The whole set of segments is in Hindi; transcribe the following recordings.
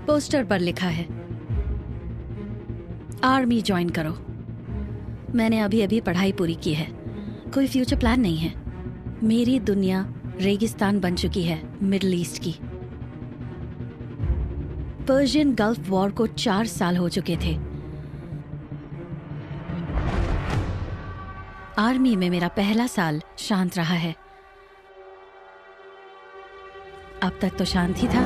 पोस्टर पर लिखा है आर्मी ज्वाइन करो। मैंने अभी अभी पढ़ाई पूरी की है, कोई फ्यूचर प्लान नहीं है। मेरी दुनिया रेगिस्तान बन चुकी है, मिडिल ईस्ट की। पर्शियन गल्फ वॉर को 4 साल हो चुके थे। आर्मी में मेरा पहला साल शांत रहा है। अब तक तो शांत ही था।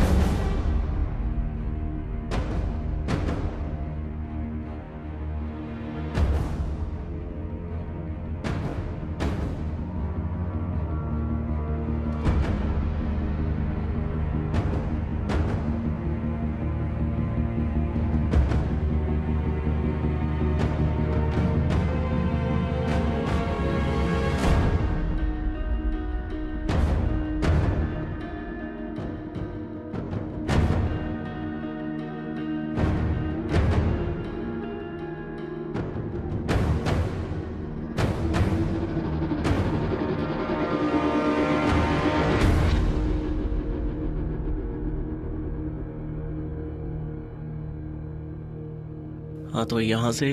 हाँ, तो यहाँ से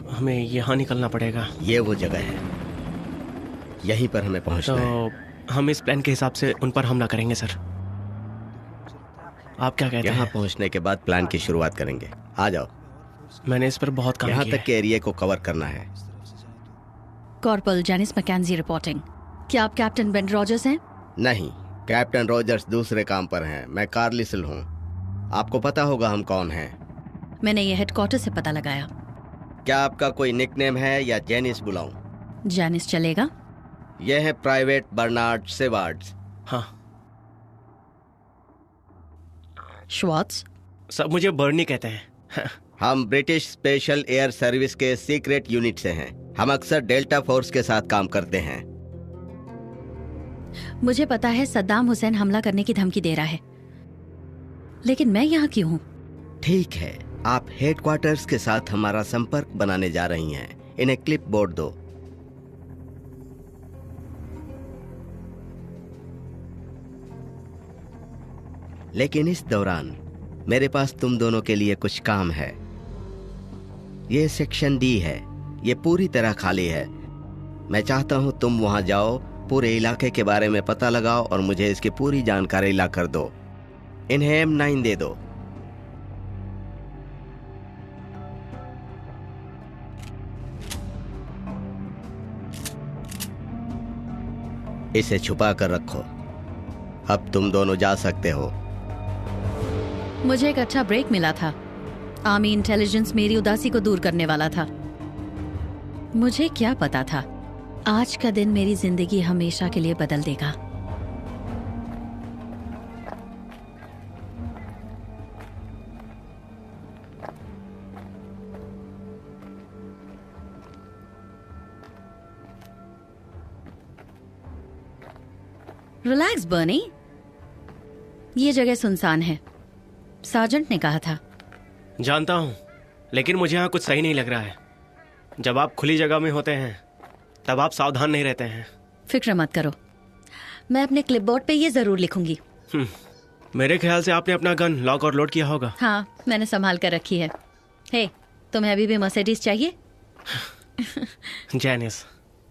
हमें यहाँ निकलना पड़ेगा। ये वो जगह है, यहीं पर हमें पहुँचना है। तो हम इस प्लान के हिसाब से उन पर हमला करेंगे सर। आप क्या कहते हैं? यहाँ पहुँचने के बाद प्लान की शुरुआत करेंगे। आ जाओ। मैंने इस पर बहुत काम किया यहाँ तक के एरिया को कवर करना है। Corporal Janice McKenzie reporting. क्या आप कैप्टन बेन रॉजर्स हैं? नहीं, कैप्टन रॉजर्स दूसरे काम पर हैं। मैं कार्लिसल हूँ। आपको पता होगा हम कौन हैं। मैंने ये हेडक्वार्टर से पता लगाया। क्या आपका कोई निकनेम है या जेनिस बुलाऊं? जैनिस चलेगा। यह है प्राइवेट बर्नार्ड सेवार्ड्स। हाँ। श्वार्ट्ज। सब मुझे बर्नी कहते हैं। हम ब्रिटिश स्पेशल एयर सर्विस के सीक्रेट यूनिट से हैं। हम अक्सर डेल्टा फोर्स के साथ काम करते हैं। मुझे पता है सद्दाम हुसैन हमला करने की धमकी दे रहा है, लेकिन मैं यहाँ क्यों हूँ? ठीक है, आप हेडक्वार्टर्स के साथ हमारा संपर्क बनाने जा रही हैं। इन्हें क्लिप बोर्ड दो। लेकिन इस दौरान मेरे पास तुम दोनों के लिए कुछ काम है। ये सेक्शन डी है, ये पूरी तरह खाली है। मैं चाहता हूं तुम वहां जाओ, पूरे इलाके के बारे में पता लगाओ और मुझे इसकी पूरी जानकारी ला कर दो। इन्हें M9 दे दो। इसे छुपा कर रखो। अब तुम दोनों जा सकते हो। मुझे एक अच्छा ब्रेक मिला था। आर्मी इंटेलिजेंस मेरी उदासी को दूर करने वाला था। मुझे क्या पता था आज का दिन मेरी जिंदगी हमेशा के लिए बदल देगा। रिलैक्स बर्नी, ये जगह सुनसान है, सार्जेंट ने कहा था। जानता हूँ, लेकिन मुझे यहाँ कुछ सही नहीं लग रहा है। जब आप खुली जगह में होते हैं तब आप सावधान नहीं रहते हैं। फिक्र मत करो, मैं अपने क्लिपबोर्ड पे ये जरूर लिखूंगी। मेरे ख्याल से आपने अपना गन लॉक और लोड किया होगा। हाँ, मैंने संभाल कर रखी है। हे, तुम्हें अभी भी मर्सिडीज चाहिए? जैनिस,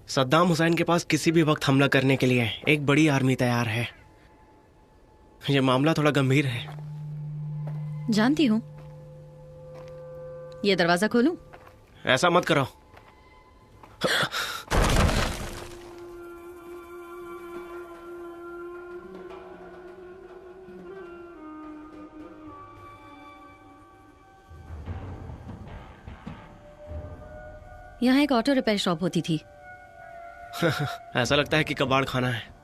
सद्दाम हुसैन के पास किसी भी वक्त हमला करने के लिए एक बड़ी आर्मी तैयार है। ये मामला थोड़ा गंभीर है। जानती हूँ। ये दरवाजा खोलूं? ऐसा मत करो। यहाँ एक ऑटो रिपेयर शॉप होती थी। ऐसा लगता है कि कबाड़ खाना है।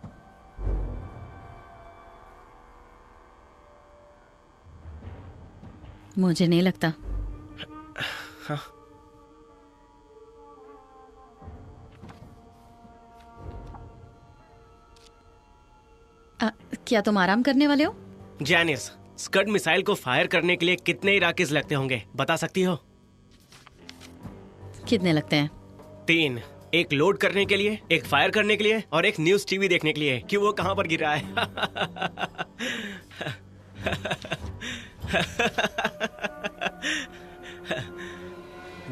मुझे नहीं लगता। हाँ। क्या तुम आराम करने वाले हो? जैनिस, स्कड मिसाइल को फायर करने के लिए कितने इराकीज लगते होंगे, बता सकती हो? कितने लगते हैं? 3। एक लोड करने के लिए, एक फायर करने के लिए और एक न्यूज टीवी देखने के लिए कि वो कहां पर गिरा है।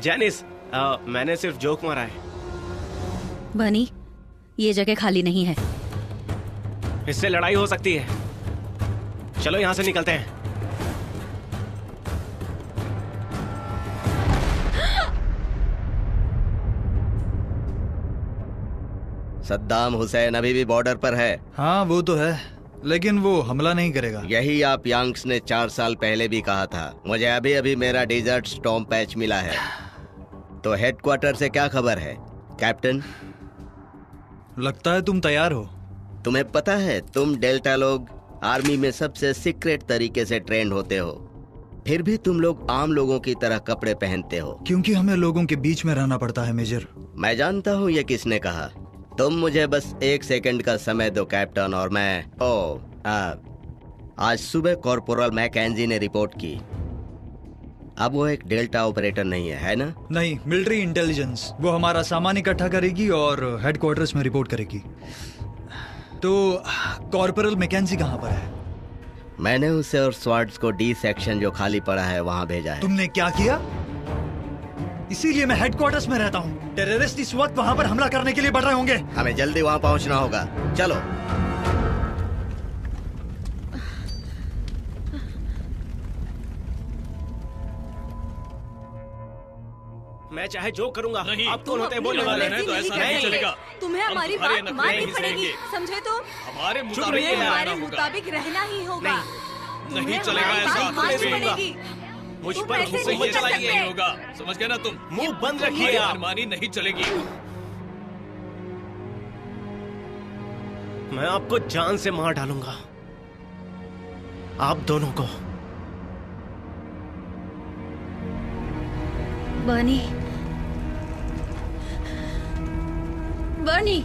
जैनिस, मैंने सिर्फ जोक मारा है। बनी, ये जगह खाली नहीं है। इससे लड़ाई हो सकती है। चलो यहां से निकलते हैं। सद्दाम हुसैन अभी भी बॉर्डर पर है। हाँ वो तो है, लेकिन वो हमला नहीं करेगा। यही आप यांग्स ने 4 साल पहले भी कहा था। मुझे अभी अभी मेरा डेजर्ट स्टॉर्म पैच मिला है। तो हेडक्वार्टर से क्या खबर है कैप्टन? लगता है तुम तैयार हो। तुम्हें पता है तुम डेल्टा लोग आर्मी में सबसे सीक्रेट तरीके से ट्रेंड होते हो, फिर भी तुम लोग आम लोगों की तरह कपड़े पहनते हो। क्योंकि हमें लोगों के बीच में रहना पड़ता है मेजर। मैं जानता हूँ ये किसने कहा। तुम मुझे बस 1 सेकंड का समय दो कैप्टन, और मैं आज सुबह कॉर्पोरल मैकेंजी ने रिपोर्ट की। अब वो एक डेल्टा ऑपरेटर नहीं है ना? नहीं, मिलिट्री इंटेलिजेंस। वो हमारा सामान इकट्ठा करेगी और हेडक्वार्टर्स में रिपोर्ट करेगी। तो कॉर्पोरल मैकेंजी कहाँ पर है? मैंने उसे और स्वार्ड्स को डी सेक्शन जो खाली पड़ा है वहाँ भेजा है। तुमने क्या किया? इसीलिए मैं हेडक्वार्टर्स में रहता हूँ। टेररिस्ट इस वक्त वहाँ पर हमला करने के लिए बढ़ रहे होंगे। हमें जल्दी वहाँ पहुँचना होगा। चलो। मैं चाहे जो करूंगा। नहीं, आप कौन होते हैं बोलने वाले? तो ऐसा नहीं चलेगा। तुम्हें हमारी बात माननी पड़ेगी, समझे तुम? हमारे चुप मुताबिक रहिए, रहना हमारे होगा। मुताबिक रहना ही होगा। नहीं तुम्हें चलेगा हमारी ऐसा। बात माननी नहीं पड़ेगी। मुझ तुम पर ऐसे हुक्म नहीं कर चलाइए। सकते। नहीं होगा, समझ गए ना तुम? मुंह बंद रखिए हमारी आप। मनमानी नहीं चलेगी। मैं आपको जान से मार डालूंगा, आप दोनों को। बनी, बनी,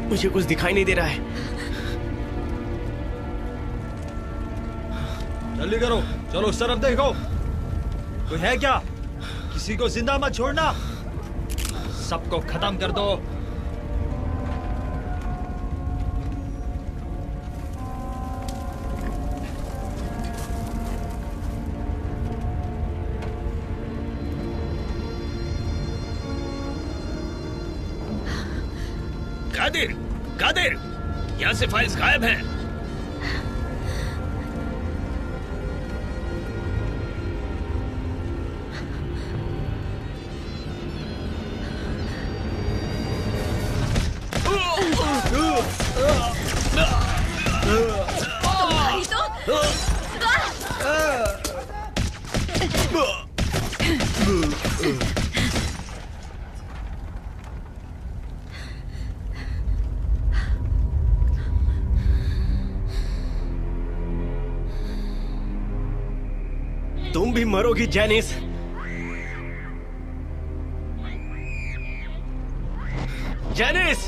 मुझे कुछ दिखाई नहीं दे रहा है। जल्दी करो, चलो उस तरफ देखो। कोई है क्या? किसी को जिंदा मत छोड़ना, सबको खत्म कर दो। कादिर, कादिर, यहाँ से फाइल्स गायब हैं। तुम्हारी तो तुम भी मरोगी जैनिस। जैनिस,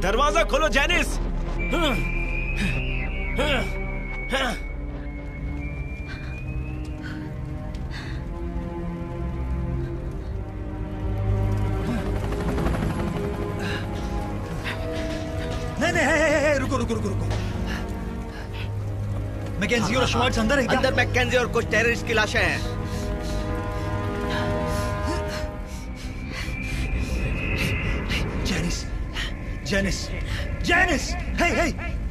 दरवाजा खोलो जैनिस। नहीं, रुको रुको रुको रुको। मैकेंजी और श्वार्ट्ज अंदर है क्या? अंदर मैकेंजी और कुछ टेररिस्ट की लाशें हैं। जेनिस, जेनिस, जेनिस, हे हे,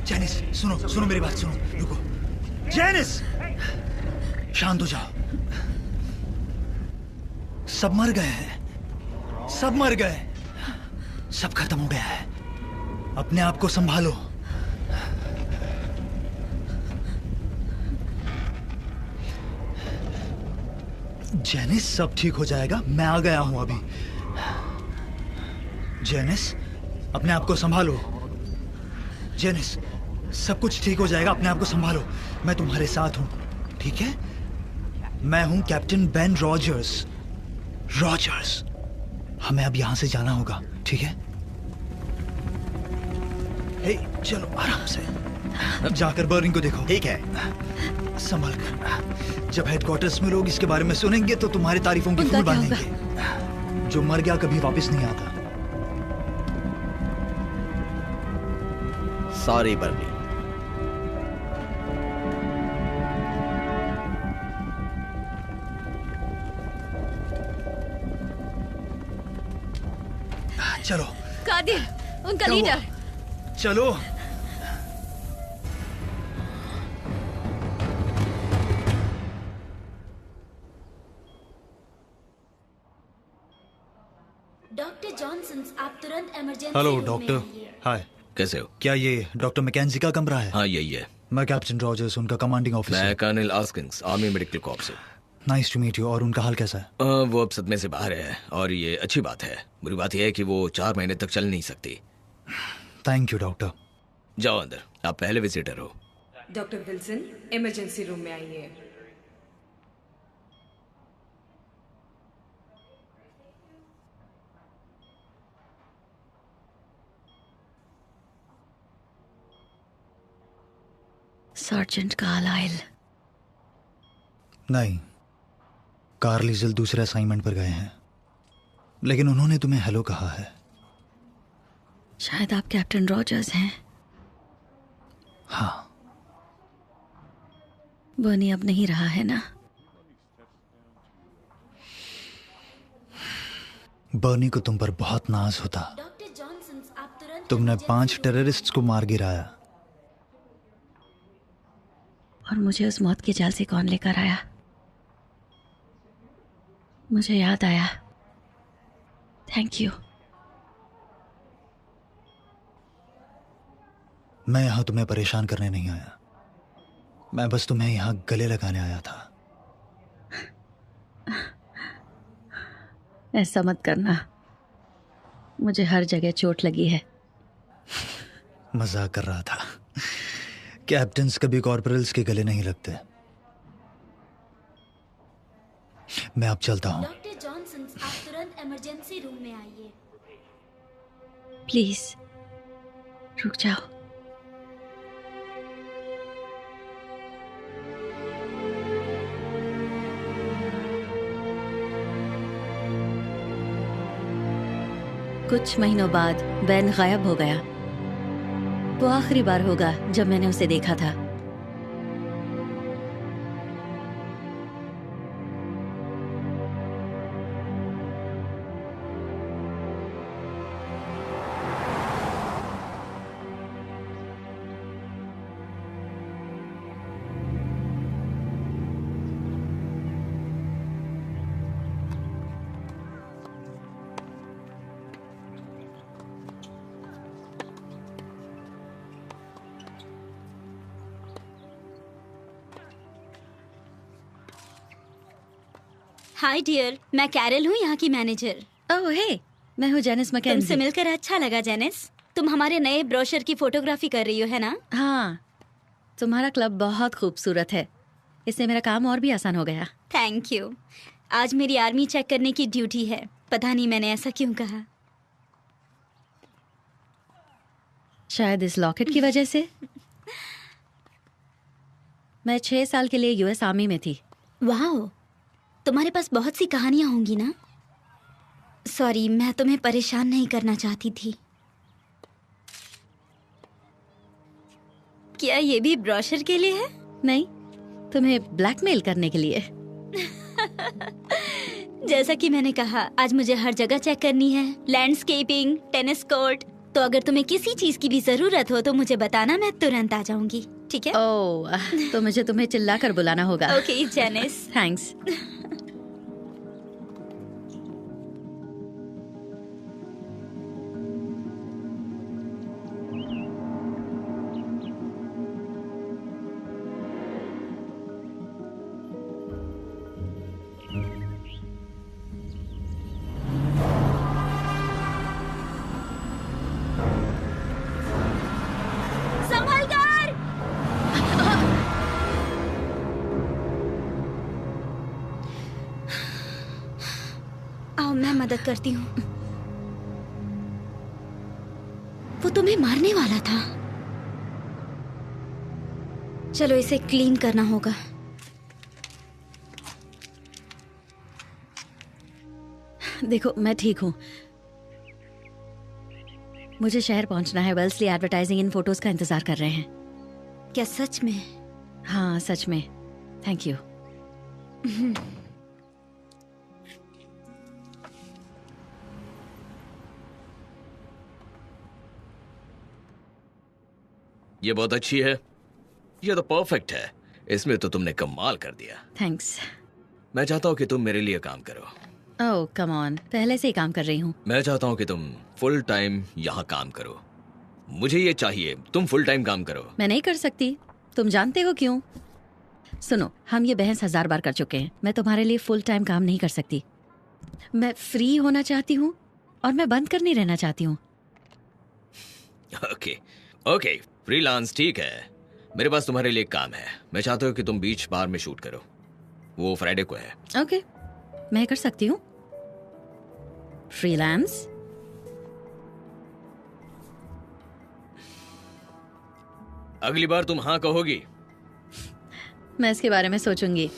जेनिस, सुनो सुनो मेरी बात सुनो, रुको। जेनिस, शांत हो जाओ। सब मर गए हैं, सब मर गए, सब खत्म हो गया है। अपने आप को संभालो। जेनिस, सब ठीक हो जाएगा, मैं आ गया हूं अभी। जेनिस, अपने आप को संभालो। जेनिस, सब कुछ ठीक हो जाएगा, अपने आप को संभालो। मैं तुम्हारे साथ हूं, ठीक है? मैं हूं कैप्टन बेन रॉजर्स। रॉजर्स, हमें अब यहाँ से जाना होगा, ठीक है? हे, चलो आराम से। जाकर बर्निंग को देखो। ठीक है। संभल कर। जब हेडक्वार्टर्स में लोग इसके बारे में सुनेंगे तो तुम्हारी तारीफों की उनका फूल क्या बांधेंगे। जो मर गया कभी वापस नहीं आता। सॉरी बर्नी। चलो कादिर, उनका क्या हुआ? लीडर। चलो। डॉक्टर जॉनसन, आप तुरंत इमरजेंसी हेलो रूम में डॉक्टर। आइए। हाय। कैसे हो? क्या ये डॉक्टर मैकेंजी का कमरा है? हाँ यही है। मैं कैप्टन रॉजर्स, उनका कमांडिंग मैं officer. Colonel Askins, army medical corp से। Nice to meet you. और उनका हाल कैसा है? वो अब सदमे से बाहर है और ये अच्छी बात है। बुरी बात यह है कि वो 4 महीने तक चल नहीं सकती। Thank you doctor. जाओ अंदर, आप पहले विजिटर हो। डॉक्टर विल्सन, इमरजेंसी रूम में आइए। Sergeant Carlisle. नहीं, कार्लिजल दूसरे असाइनमेंट पर गए हैं, लेकिन उन्होंने तुम्हें हेलो कहा है। शायद आप कैप्टन रॉजर्स हैं। हाँ। बर्नी अब नहीं रहा है ना? बर्नी को तुम पर बहुत नाज होता। डॉक्टर जॉनसन, आप तुरंत तुमने इमरजेंसी 5 रूम- टेररिस्ट्स को मार गिराया। और मुझे उस मौत के जाल से कौन लेकर आया? मुझे याद आया। Thank you. मैं यहां तुम्हें परेशान करने नहीं आया, मैं बस तुम्हें यहां गले लगाने आया था। ऐसा मत करना, मुझे हर जगह चोट लगी है। मजाक कर रहा था। कैप्टन्स कभी कॉर्पोरल्स के गले नहीं लगते। मैं अब चलता हूं। डॉक्टर जॉनसन, आप तुरंत इमरजेंसी रूम में आइए। प्लीज रुक जाओ। कुछ महीनों बाद बैन गायब हो गया। वो आखिरी बार होगा जब मैंने उसे देखा था। हाय डियर, मैं कैरल हूँ, यहाँ की मैनेजर। ओह हे, मैं हूँ जेनिस तुमसे मैकेंजी। मिलकर अच्छा लगा जेनिस। तुम हमारे नए ब्रोशर की फोटोग्राफी कर रही हो, है ना? हाँ, तुम्हारा क्लब बहुत खूबसूरत है। इससे मेरा काम और भी आसान हो गया। Thank you. आज मेरी आर्मी चेक करने की ड्यूटी है। पता नहीं मैंने ऐसा क्यों कहा। शायद इस लॉकेट की वजह से। मैं 6 साल के लिए यूएस आर्मी में थी। वाह, तुम्हारे पास बहुत सी कहानियां होंगी ना? सॉरी, मैं तुम्हें परेशान नहीं करना चाहती थी। क्या ये भी ब्रोशर के लिए है? नहीं, तुम्हें ब्लैकमेल करने के लिए। जैसा कि मैंने कहा, आज मुझे हर जगह चेक करनी है। Landscaping, tennis court. तो अगर तुम्हें किसी चीज की भी जरूरत हो तो मुझे बताना, मैं तुरंत आ जाऊंगी। ठीक है? ओह, तो मुझे तुम्हें चिल्लाकर बुलाना होगा। Okay Janice. थैंक्स। संभल कर। मदद करती हूँ। वो तुम्हें मारने वाला था। चलो इसे क्लीन करना होगा। देखो मैं ठीक हूँ। मुझे शहर पहुंचना है। वेल्सली एडवर्टाइजिंग इन फोटोज का इंतजार कर रहे हैं। क्या सच में? हाँ सच में। Thank you. ये बहुत अच्छी है। ये तो परफेक्ट है। इसमें तो तुमने कमाल कर दिया। थैंक्स। मैं चाहता हूँ कि तुम मेरे लिए काम करो। ओह कम ऑन, पहले से ही काम कर रही हूँ। मैं चाहता हूँ कि तुम फुल टाइम यहाँ काम करो। मुझे ये चाहिए, तुम फुल टाइम काम करो। मैं नहीं कर सकती। तुम जानते हो क्यों? सुनो, हम ये बहस 1000 बार कर चुके हैं। मैं तुम्हारे लिए फुल टाइम काम नहीं कर सकती। मैं फ्री होना चाहती हूँ और मैं बंद कर नहीं रहना चाहती हूँ। ओके ओके, फ्रीलांस ठीक है। मेरे पास तुम्हारे लिए काम है। मैं चाहता हूँ कि तुम बीच बार में शूट करो। वो फ्राइडे को है। ओके, मैं कर सकती हूँ। फ्रीलांस। अगली बार तुम हाँ कहोगी। मैं इसके बारे में सोचूंगी।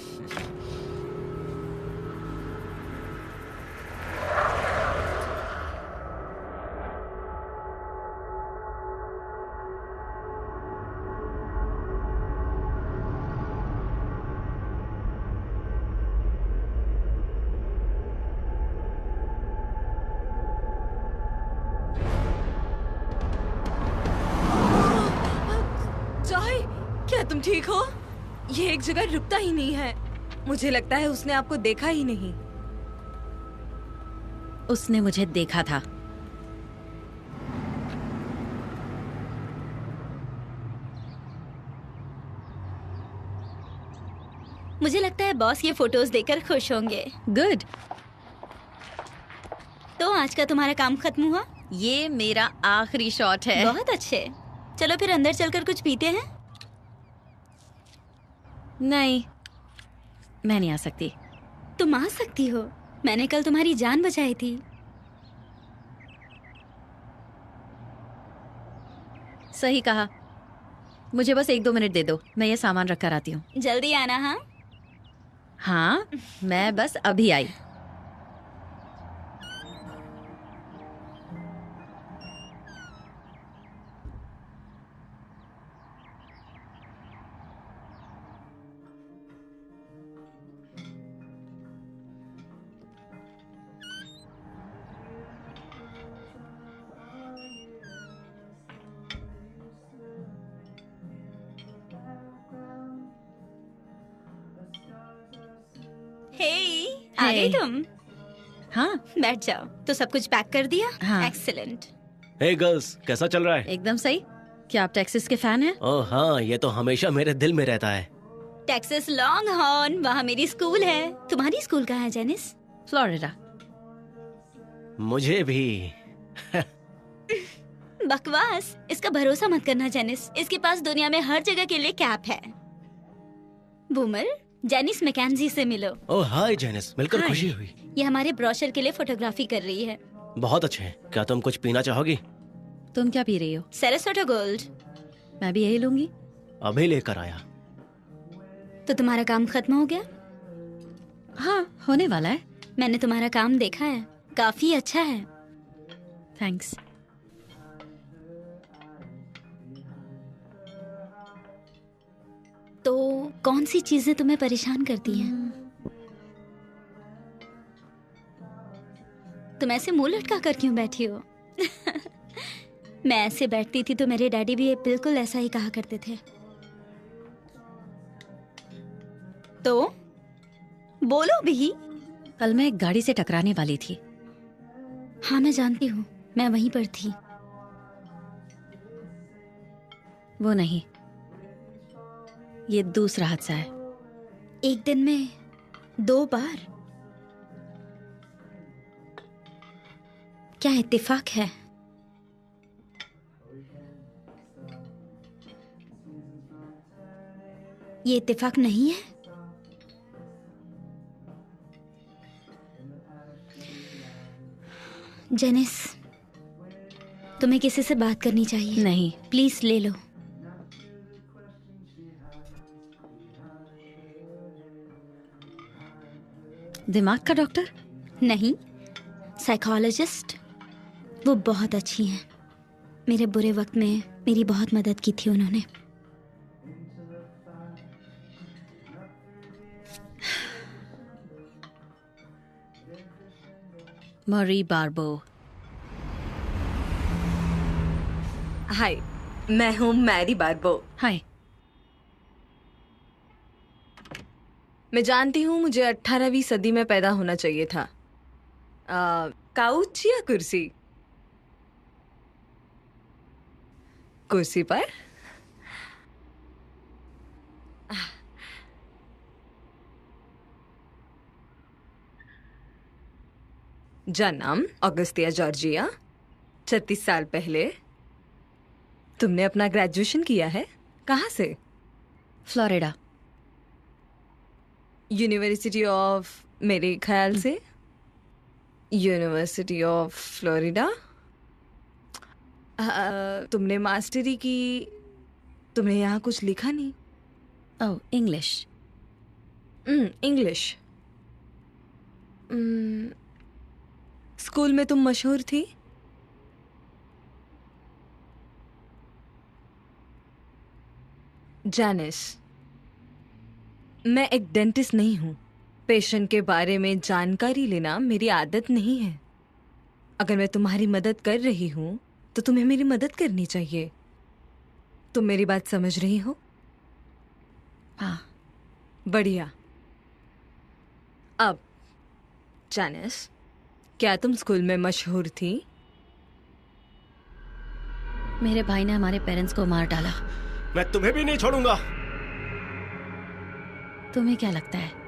जॉय, क्या तुम ठीक हो? ये एक जगह रुकता ही नहीं है। मुझे लगता है उसने आपको देखा ही नहीं। उसने मुझे देखा था। मुझे लगता है बॉस ये फोटोज देखकर खुश होंगे। गुड। तो आज का तुम्हारा काम खत्म हुआ? ये मेरा आखिरी शॉट है। बहुत अच्छे। चलो फिर अंदर चलकर कुछ पीते हैं। नहीं, मैं नहीं आ सकती। तुम आ सकती हो। मैंने कल तुम्हारी जान बचाई थी। सही कहा। मुझे बस 1-2 मिनट दे दो, मैं ये सामान रख कर आती हूँ। जल्दी आना। हाँ हाँ, मैं बस अभी आई। हे, आ गई तुम? हाँ बैठ जाओ। तो सब कुछ पैक कर दिया? हाँ। एक्सीलेंट। हे गर्ल्स, कैसा चल रहा है? एकदम सही। क्या आप टेक्सास के फैन हैं? ओह हाँ, ये तो हमेशा मेरे दिल में रहता है। टेक्सास लॉन्ग हॉर्न, वहाँ मेरी स्कूल है। तुम्हारी स्कूल कहाँ है जेनिस? फ्लोरिडा। मुझे भी। बकवास। इसका भरोसा मत करना जेनिस। इसके पास दुनिया में हर जगह के लिए कैप है। बूमर, जेनिस मैकेंजी से मिलो। ओह हाय जेनिस, मिलकर हाय। खुशी हुई। ये हमारे ब्रोशर के लिए फोटोग्राफी कर रही है। बहुत अच्छे। क्या तुम कुछ पीना चाहोगी? तुम क्या पी रही हो? सेरेसोटो गोल्ड। मैं भी यही लूंगी। अभी लेकर आया। तो तुम्हारा काम खत्म हो गया? हाँ, होने वाला है। मैंने तुम्हारा काम देखा है, काफी अच्छा है। थैंक्स। तो कौन सी चीजें तुम्हें परेशान करती हैं? तुम ऐसे मुंह लटका कर क्यों बैठी हो? मैं ऐसे बैठती थी तो मेरे डैडी भी बिल्कुल ऐसा ही कहा करते थे। तो बोलो भी। कल मैं एक गाड़ी से टकराने वाली थी। हाँ मैं जानती हूँ, मैं वहीं पर थी। वो नहीं, ये दूसरा हादसा है। एक दिन में 2 बार? क्या इत्तेफाक है? ये इत्तेफाक नहीं है। जेनिस, तुम्हें किसी से बात करनी चाहिए। नहीं। प्लीज ले लो। दिमाग का डॉक्टर? नहीं, साइकोलॉजिस्ट। वो बहुत अच्छी हैं। मेरे बुरे वक्त में मेरी बहुत मदद की थी उन्होंने। मरी बार्बो। हाय, मैं हूँ मैरी बार्बो। हाय। मैं जानती हूँ मुझे 18वीं सदी में पैदा होना चाहिए था। काउच या कुर्सी? कुर्सी पर। जन्म ऑगस्टिया जॉर्जिया, 36 साल पहले। तुमने अपना ग्रेजुएशन किया है? कहाँ से? फ्लोरिडा। यूनिवर्सिटी ऑफ, मेरे ख्याल से यूनिवर्सिटी ऑफ फ्लोरिडा। तुमने मास्टरी की। तुमने यहाँ कुछ लिखा नहीं। ओह, इंग्लिश। इंग्लिश। स्कूल में तुम मशहूर थी? जैनिस, मैं एक डेंटिस्ट नहीं हूँ। पेशेंट के बारे में जानकारी लेना मेरी आदत नहीं है। अगर मैं तुम्हारी मदद कर रही हूँ तो तुम्हें मेरी मदद करनी चाहिए। तुम मेरी बात समझ रही हो? हाँ। बढ़िया। अब जैनिस, क्या तुम स्कूल में मशहूर थी? मेरे भाई ने हमारे पेरेंट्स को मार डाला। मैं तुम्हें भी नहीं छोड़ूंगा। तुम्हें क्या लगता है?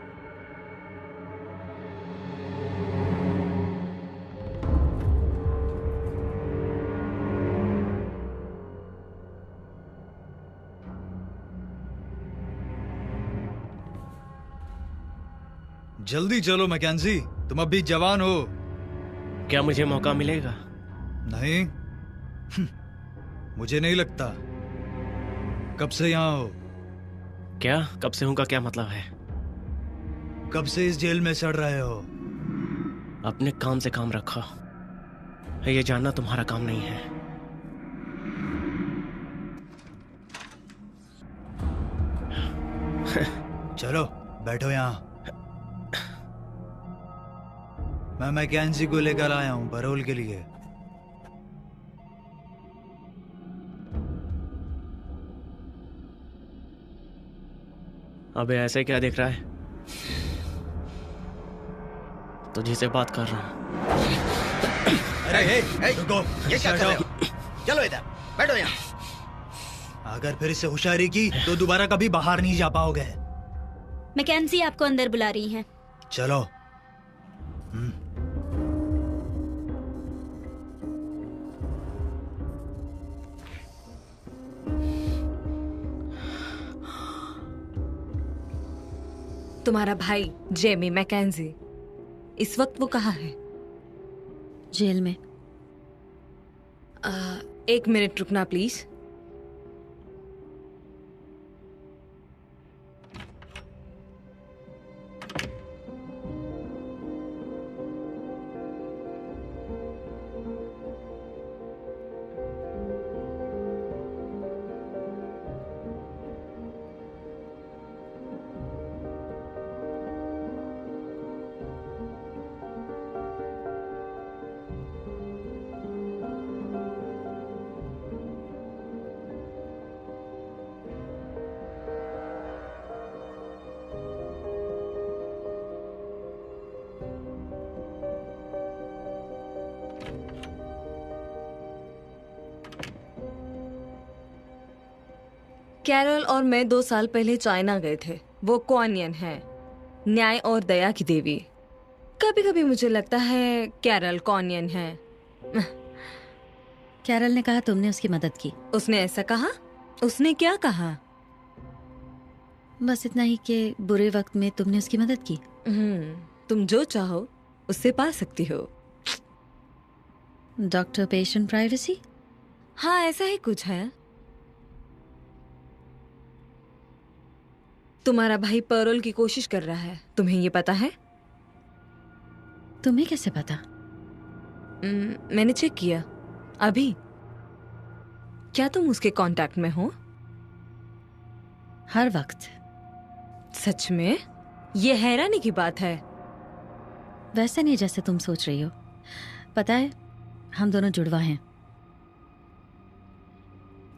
जल्दी चलो मैकेंजी, तुम अभी जवान हो। क्या मुझे मौका मिलेगा? नहीं, मुझे नहीं लगता। कब से यहाँ हो? क्या कब से हूँ का क्या मतलब है? कब से इस जेल में सड़ रहे हो? अपने काम से काम रखो। ये जानना तुम्हारा काम नहीं है। चलो बैठो यहाँ। मैं मैकेंजी को लेकर आया हूँ पैरोल के लिए। अबे ऐसे क्या देख रहा है? तुझे से बात कर रहा हूँ। अरे रुको, ये क्या कर रहे हो? चलो इधर बैठो यहाँ। अगर फिर से होशियारी की तो दोबारा कभी बाहर नहीं जा पाओगे। मैकेंजी आपको अंदर बुला रही हैं। चलो। तुम्हारा भाई जेमी मैकेंजी, इस वक्त वो कहाँ है? जेल में। 1 मिनट रुकना प्लीज। कैरल और मैं 2 साल पहले चाइना गए थे। वो कुआनियन है, न्याय और दया की देवी। कभी कभी मुझे लगता है कैरल कुआनियन है। कैरल ने कहा तुमने उसकी मदद की। उसने ऐसा कहा? उसने क्या कहा? बस इतना ही कि बुरे वक्त में तुमने उसकी मदद की। तुम जो चाहो उससे पा सकती हो। Doctor patient privacy? हाँ, ऐसा ही कुछ है। तुम्हारा भाई पैरोल की कोशिश कर रहा है, तुम्हें ये पता है? तुम्हें कैसे पता? मैंने चेक किया अभी। क्या तुम उसके कांटेक्ट में हो? हर वक्त। सच में? ये हैरानी की बात है। वैसे नहीं जैसे तुम सोच रही हो। पता है, हम दोनों जुड़वा हैं।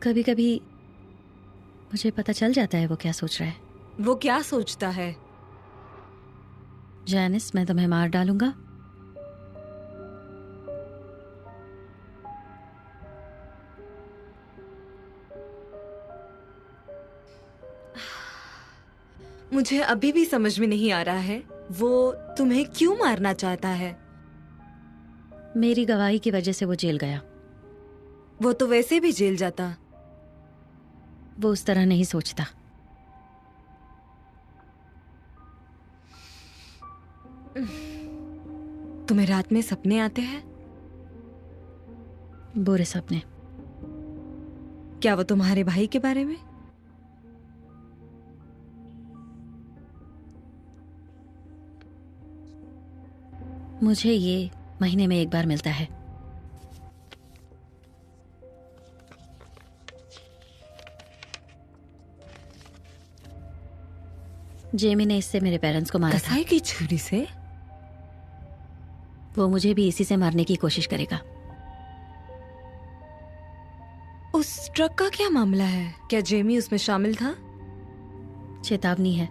कभी कभी मुझे पता चल जाता है वो क्या सोच रहा है। वो क्या सोचता है? जैनिस, मैं तुम्हें मार डालूंगा। मुझे अभी भी समझ में नहीं आ रहा है वो तुम्हें क्यों मारना चाहता है। मेरी गवाही की वजह से वो जेल गया। वो तो वैसे भी जेल जाता। वो उस तरह नहीं सोचता। तुम्हें रात में सपने आते हैं? बुरे सपने। क्या वो तुम्हारे भाई के बारे में? मुझे ये महीने में एक बार मिलता है। जेमी ने इससे मेरे पेरेंट्स को मारा था। कसाई की छुरी से? वो मुझे भी इसी से मारने की कोशिश करेगा। उस ट्रक का क्या मामला है? क्या जेमी उसमें शामिल था? चेतावनी है।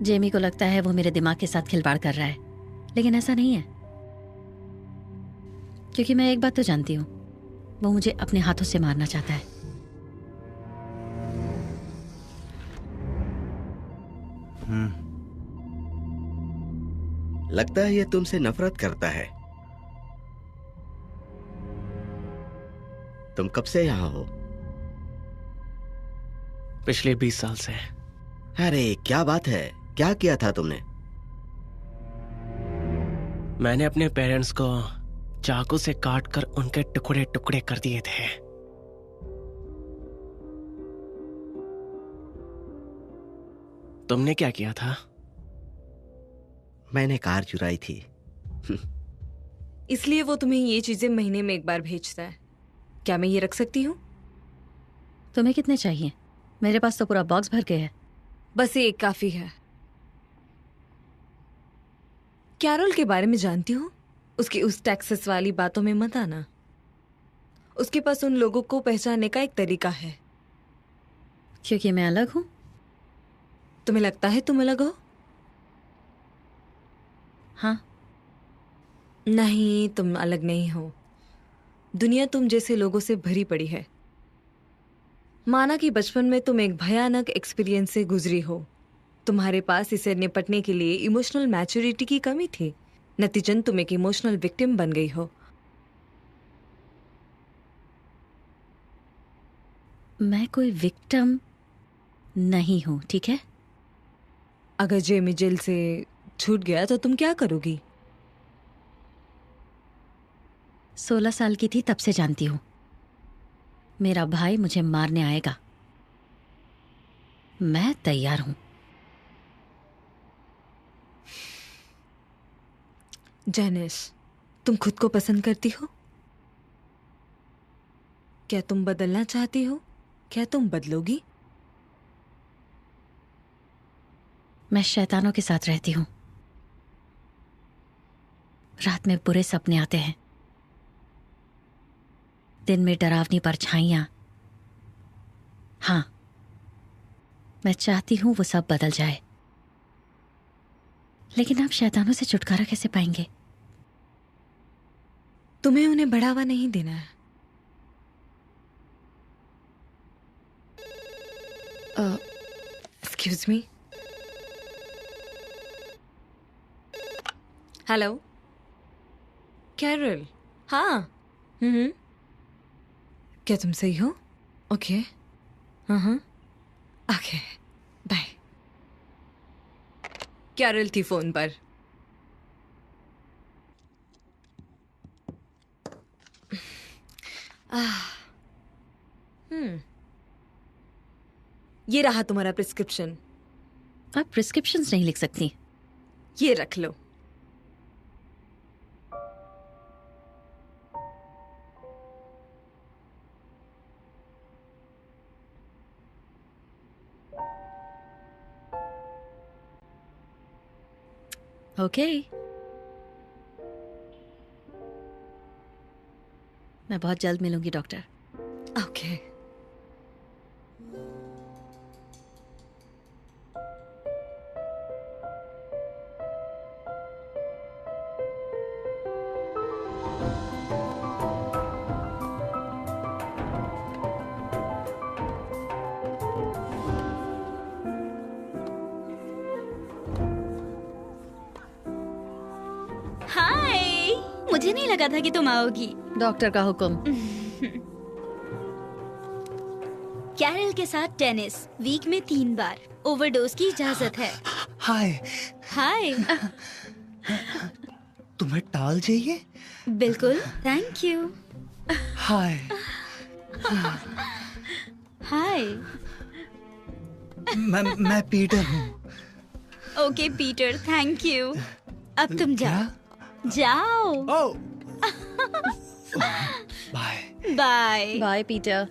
जेमी को लगता है वो मेरे दिमाग के साथ खिलवाड़ कर रहा है, लेकिन ऐसा नहीं है। क्योंकि मैं एक बात तो जानती हूँ, वो मुझे अपने हाथों से मारना चाहता है। लगता है ये तुमसे नफरत करता है। तुम कब से यहां हो? पिछले 20 साल से। अरे क्या बात है, क्या किया था तुमने? मैंने अपने पेरेंट्स को चाकू से काट कर उनके टुकड़े टुकड़े कर दिए थे। तुमने क्या किया था? मैंने कार चुराई थी। इसलिए वो तुम्हें ये चीजें महीने में एक बार भेजता है। क्या मैं ये रख सकती हूँ? तुम्हें कितने चाहिए? मेरे पास तो पूरा बॉक्स भर के है। बस ये एक काफी है। कैरोल के बारे में जानती हूँ? उसकी उस टैक्सेस वाली बातों में मत आना। उसके पास उन लोगों को पहचानने का एक तरीका है। क्योंकि मैं अलग हूं। तुम्हें लगता है तुम अलग हो? हाँ। नहीं, तुम अलग नहीं हो। दुनिया तुम जैसे लोगों से भरी पड़ी है। माना कि बचपन में तुम एक भयानक एक्सपीरियंस से गुजरी हो। तुम्हारे पास इसे निपटने के लिए इमोशनल मैच्योरिटी की कमी थी। नतीजन तुम एक इमोशनल विक्टिम बन गई हो। मैं कोई विक्टिम नहीं हूं, ठीक है? अगर जेमी जेल से छूट गया तो तुम क्या करोगी? 16 साल की थी तब से जानती हूं। मेरा भाई मुझे मारने आएगा। मैं तैयार हूं। जेनिस, तुम खुद को पसंद करती हो? क्या तुम बदलना चाहती हो? क्या तुम बदलोगी? मैं शैतानों के साथ रहती हूं। रात में बुरे सपने आते हैं, दिन में डरावनी परछाइयां। हाँ, मैं चाहती हूं वो सब बदल जाए, लेकिन आप शैतानों से छुटकारा कैसे पाएंगे? तुम्हें उन्हें बढ़ावा नहीं देना है। Excuse me. Hello Carol. हाँ। क्या तुम सही हो? ओके। हाँ। Okay, bye. कैरल थी फोन पर। ये रहा तुम्हारा प्रिस्क्रिप्शन। आप प्रिस्क्रिप्शंस नहीं लिख सकती। ये रख लो। ओके, मैं बहुत जल्द मिलूंगी डॉक्टर। ओके। हाय, मुझे नहीं लगा था कि तुम आओगी। डॉक्टर का हुक्म। कैरल के साथ टेनिस वीक में 3 बार। ओवरडोज की इजाजत है। हाय, हाय। तुम्हें टाल चाहिए? बिल्कुल, थैंक यू। हाय। हाय। मैं पीटर हूँ। Okay Peter, thank you. अब तुम जाओ। जाओ। ओह, बाय। बाय। By Peter.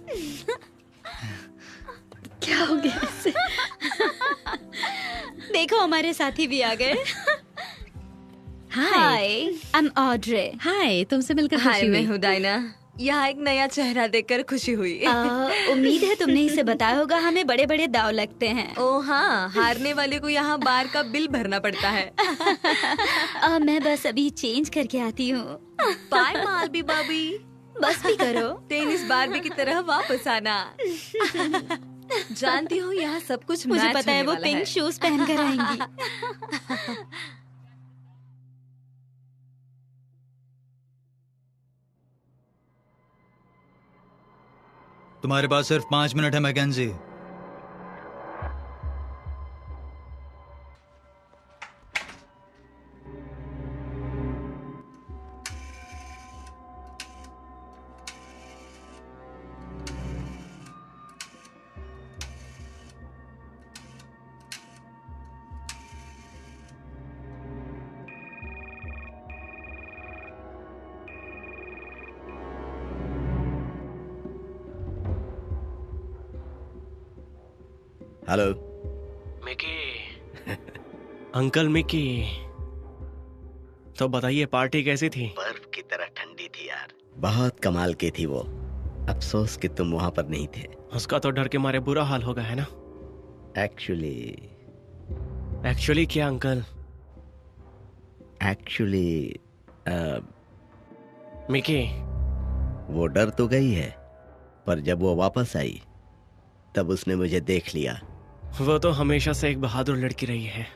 क्या हो गया इसे? देखो हमारे साथी भी आ गए। हाय। हाय, आई एम ऑड्रे। हाय, तुमसे मिलकर हाय, खुशी मैं हुई। हूँ डायना। यहाँ एक नया चेहरा देखकर खुशी हुई। उम्मीद है तुमने इसे बताया होगा, हमें बड़े बड़े दाव लगते हैं। ओ हाँ, हारने वाले को यहाँ बार का बिल भरना पड़ता है। मैं बस अभी चेंज करके आती हूँ। बाय मालवी बाबी। बस भी करो। टेनिस बारबी की तरह वापस आना। जानती हूँ यहाँ सब कुछ मुझे मैच पता है होने वो वाला पिंक है। शूज पहन कर आएंगी। तुम्हारे पास सिर्फ 5 मिनट है McKenzie. Hello. Mickey. Uncle Mickey, तो बताइए पार्टी कैसी थी? बर्फ की तरह ठंडी थी यार, बहुत कमाल की थी वो। अफसोस कि तुम वहां पर नहीं थे। उसका तो डर के मारे बुरा हाल होगा, है ना? एक्चुअली क्या अंकल? मिकी, वो डर तो गई है, पर जब वो वापस आई तब उसने मुझे देख लिया। वो तो हमेशा से एक बहादुर लड़की रही है,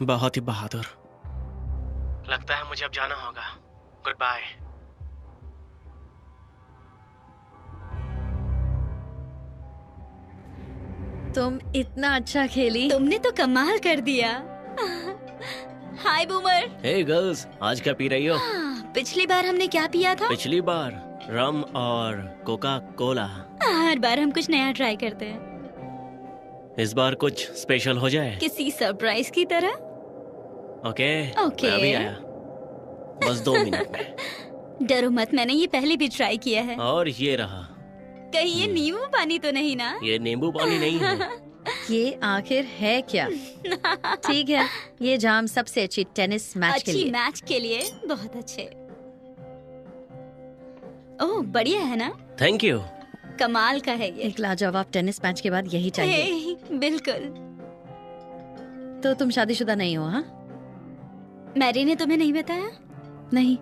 बहुत ही बहादुर। लगता है मुझे अब जाना होगा। Good bye. तुम इतना अच्छा खेली। तुमने तो कमाल कर दिया। हाय बूमर। हे गर्ल्स, आज क्या पी रही हो? पिछली बार हमने क्या पिया था? पिछली बार रम और कोका कोला। हर बार हम कुछ नया ट्राई करते हैं। इस बार कुछ स्पेशल हो जाए। किसी सरप्राइज की तरह। ओके। ओके। मैं अभी आया, बस 2 मिनट में। डरो मत, मैंने ये पहले भी ट्राई किया है। और ये रहा। कहीं ये नींबू पानी तो नहीं ना? ये नींबू पानी नहीं है। ये आखिर है क्या? ठीक है, ये जाम सबसे अच्छी टेनिस मैच के अच्छी लिए। मैच के लिए बहुत अच्छे। ओह बढ़िया है ना? Thank you. कमाल का है ये। एक लाजवाब टेनिस मैच के बाद यही चाहिए। हे, बिल्कुल। तो तुम शादीशुदा नहीं हो? हाँ, मैरी ने तुम्हें नहीं बताया? नहीं,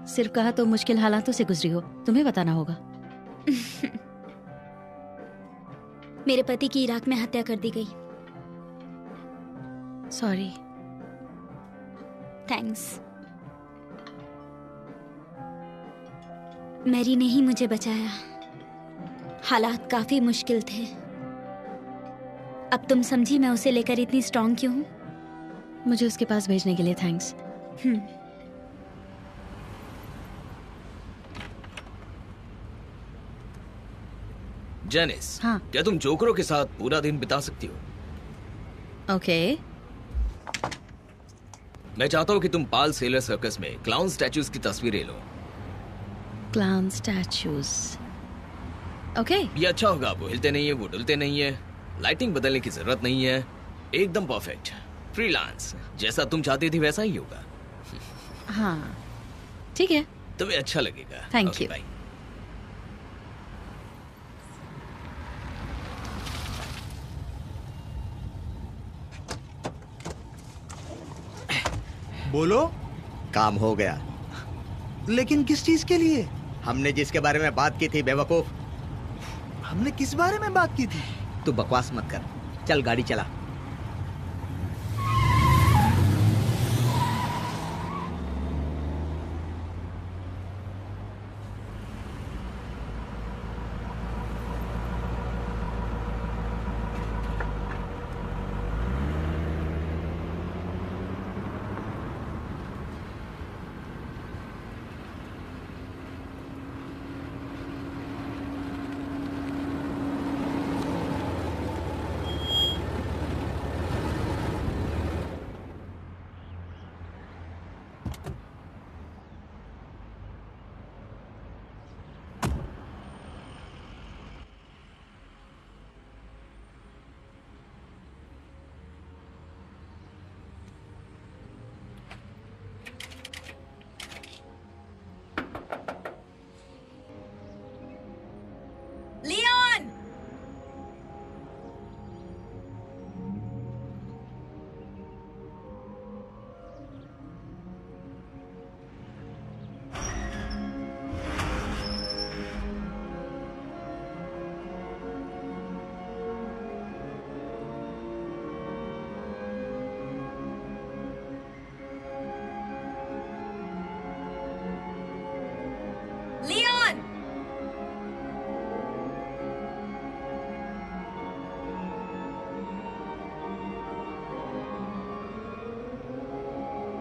सिर्फ कहा तो मुश्किल हालातों से गुजरी हो, तुम्हें बताना होगा। मेरे पति की इराक में हत्या कर दी गई। सॉरी। थैंक्स। मैरी ने ही मुझे बचाया। हालात काफी मुश्किल थे। अब तुम समझी मैं उसे लेकर इतनी स्ट्रांग क्यों हूँ? मुझे उसके पास भेजने के लिए थैंक्स। जेनिस, हाँ। क्या तुम जोकरों के साथ पूरा दिन बिता सकती हो? ओके। मैं चाहता हूँ कि तुम पाल सेलर सर्कस में क्लाउन स्टैचूज की तस्वीरें लो। Clown statues. ओके। ये अच्छा होगा, वो हिलते नहीं है, वो डुलते नहीं है, लाइटिंग बदलने की जरूरत नहीं है, एकदम परफेक्ट। फ्रीलांस, जैसा तुम चाहती थी वैसा ही होगा। हाँ ठीक है। तुम्हें अच्छा लगेगा। Thank Okay, you. bye. बोलो। काम हो गया। लेकिन किस चीज के लिए? हमने जिसके बारे में बात की थी बेवकूफ। हमने किस बारे में बात की थी? तू बकवास मत कर, चल गाड़ी चला। Leon! Leon!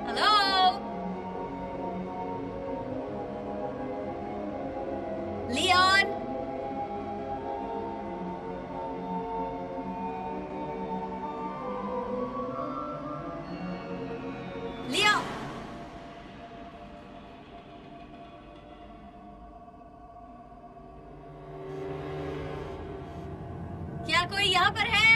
Hello? Leon! Leon! क्या कोई यहाँ पर है?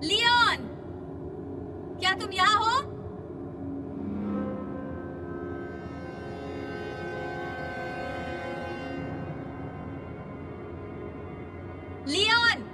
लियोन! क्या तुम यहाँ हो? लियोन!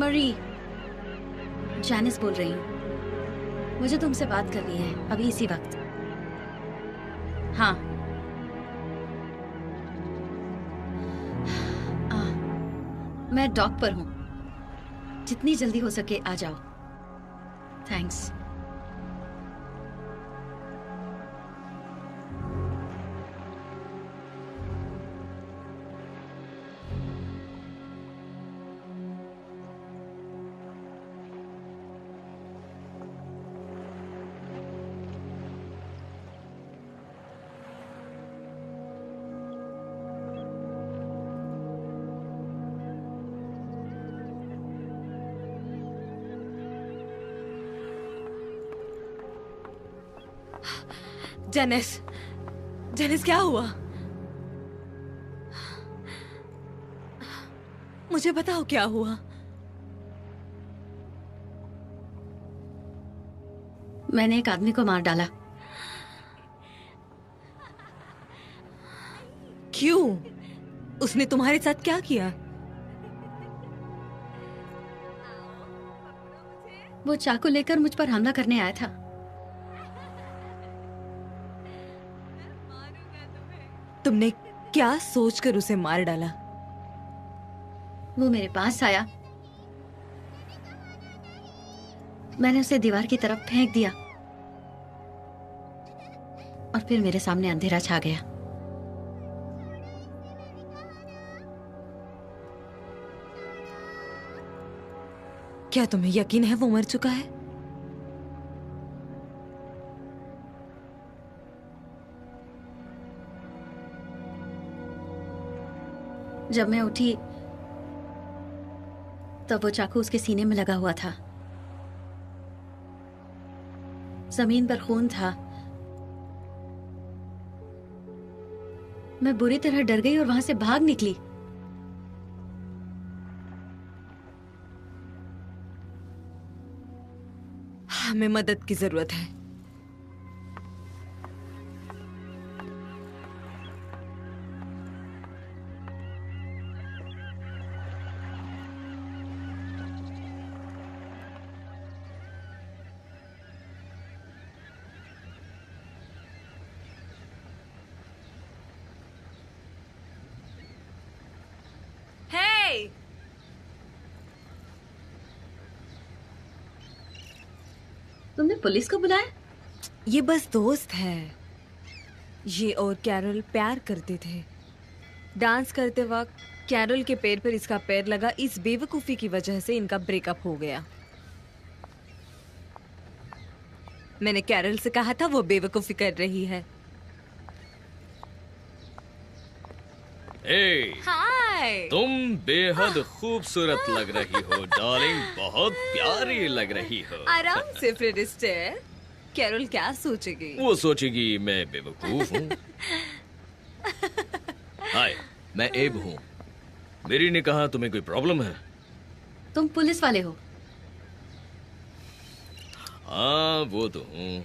मरी, जैनिस बोल रही हूँ। मुझे तुमसे बात करनी है अभी इसी वक्त। हाँ। मैं डॉक पर हूँ, जितनी जल्दी हो सके आ जाओ। थैंक्स। जेनिस, जेनिस क्या हुआ? मुझे बताओ क्या हुआ? मैंने एक आदमी को मार डाला। क्यों? उसने तुम्हारे साथ क्या किया? वो चाकू लेकर मुझ पर हमला करने आया था। तुमने क्या सोचकर उसे मार डाला? वो मेरे पास आया, मैंने उसे दीवार की तरफ फेंक दिया और फिर मेरे सामने अंधेरा छा गया। क्या तुम्हें यकीन है वो मर चुका है? जब मैं उठी तब वो चाकू उसके सीने में लगा हुआ था। जमीन पर खून था। मैं बुरी तरह डर गई और वहां से भाग निकली। हमें मदद की जरूरत है। Hey! तुमने पुलिस को बुलाया? ये बस दोस्त है। ये और कैरल प्यार करते थे। डांस करते वक्त कैरल के पैर पर इसका पैर लगा। इस बेवकूफी की वजह से इनका ब्रेकअप हो गया। मैंने कैरल से कहा था वो बेवकूफी कर रही है। हे, हाय। तुम बेहद खूबसूरत लग रही हो डार्लिंग, बहुत प्यारी लग रही हो। आराम से फ्रेड अस्टेयर। कैरल क्या सोचेगी? वो सोचेगी मैं बेवकूफ हूँ। हाय, मैं एब हूँ। मेरी ने कहा तुम्हें कोई प्रॉब्लम है? तुम पुलिस वाले हो? हाँ वो तो हूँ,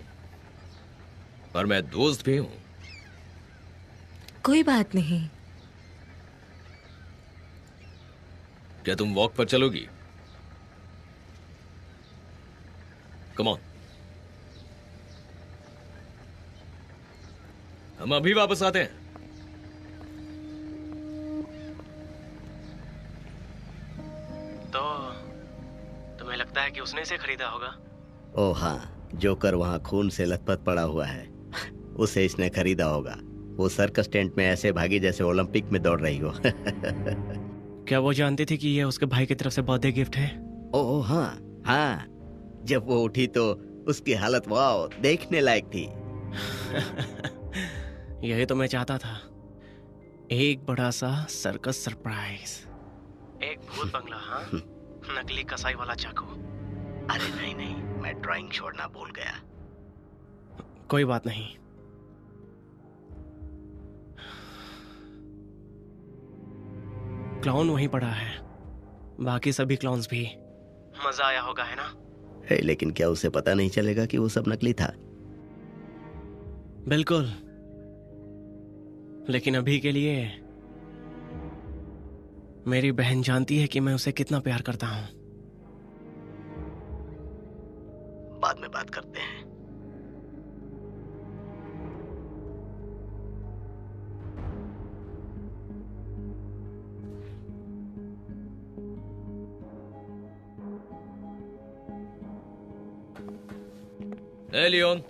पर मैं दोस्त भी हूँ। कोई बात नहीं। क्या तुम वॉक पर चलोगी? Come on. हम अभी वापस आते हैं। तो तुम्हें लगता है कि उसने इसे खरीदा होगा? ओ हाँ, जोकर वहाँ खून से लथपथ पड़ा हुआ है। उसे इसने खरीदा होगा। वो सर्कस टेंट में ऐसे भागी जैसे ओलंपिक में दौड़ रही हो। क्या वो जानती थी कि ये उसके भाई की तरफ से बर्थडे गिफ्ट है? ओ हाँ हाँ, जब वो उठी तो उसकी हालत वाह देखने लायक थी। यही तो मैं चाहता था, एक बड़ा सा सर्कस सरप्राइज। एक भूत बंगला, हाँ, नकली कसाई वाला चाकू। अरे नहीं नहीं, मैं ड्राइंग छोड़ना भूल गया। कोई बात नहीं। क्लाउन वहीं पड़ा है, बाकी सभी क्लाउन्स भी। मजा आया होगा, है ना? लेकिन क्या उसे पता नहीं चलेगा कि वो सब नकली था? बिल्कुल, लेकिन अभी के लिए मेरी बहन जानती है कि मैं उसे कितना प्यार करता हूं। बाद में बात करते हैं। ए लियोन,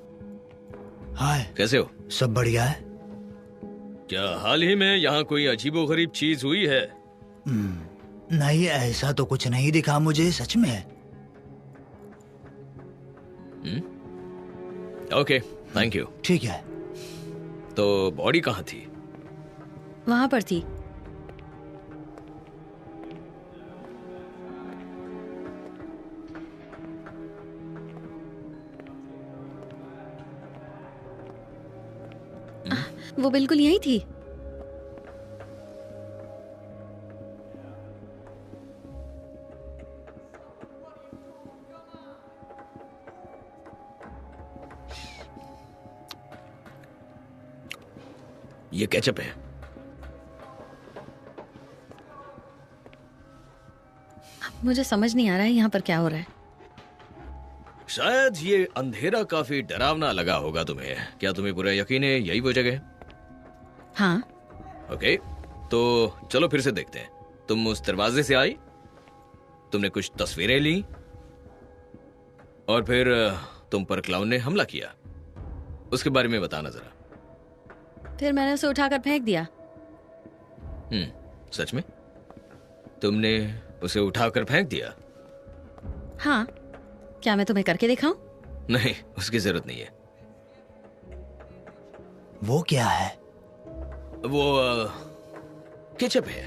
हाय, कैसे हो? सब बढ़िया है। क्या हाल ही में यहाँ कोई अजीबोगरीब चीज हुई है? नहीं, ऐसा तो कुछ नहीं दिखा मुझे, सच में। Okay, thank you. ठीक है। तो बॉडी कहाँ थी? वहां पर थी। वो बिल्कुल यही थी। ये केचप है। मुझे समझ नहीं आ रहा है यहाँ पर क्या हो रहा है। शायद ये अंधेरा काफी डरावना लगा होगा तुम्हें। क्या तुम्हें पूरा यकीन है यही वो जगह? हाँ। ओके, तो चलो फिर से देखते हैं। तुम उस दरवाजे से आई, तुमने कुछ तस्वीरें ली, और फिर तुम पर क्लाउन ने हमला किया। उसके बारे में बताना जरा। फिर मैंने उसे उठाकर फेंक दिया। सच में? तुमने उसे उठाकर फेंक दिया? हाँ। क्या मैं तुम्हें करके दिखाऊं? नहीं, उसकी जरूरत नहीं है। वो क्या है? वो केचप है।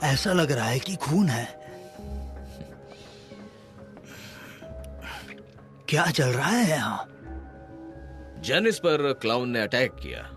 ऐसा लग रहा है कि खून है। क्या चल रहा है यहाँ? जेनिस पर क्लाउन ने अटैक किया।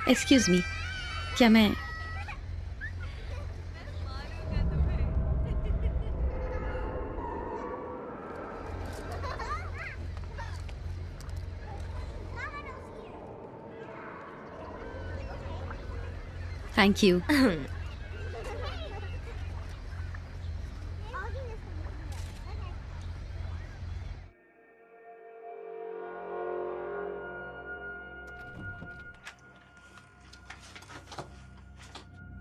एक्सक्यूज मी, क्या मैं थैंक यू।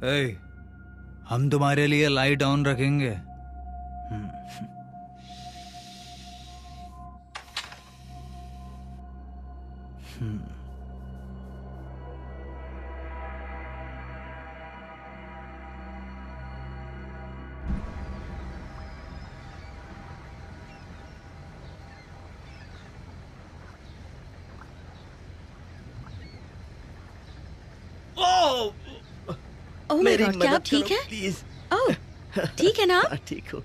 ए, हम तुम्हारे लिए लाइट ऑन रखेंगे। ओह माय गॉड, क्या आप ठीक है? प्लीज। ओह, ठीक है ना? ठीक हूँ।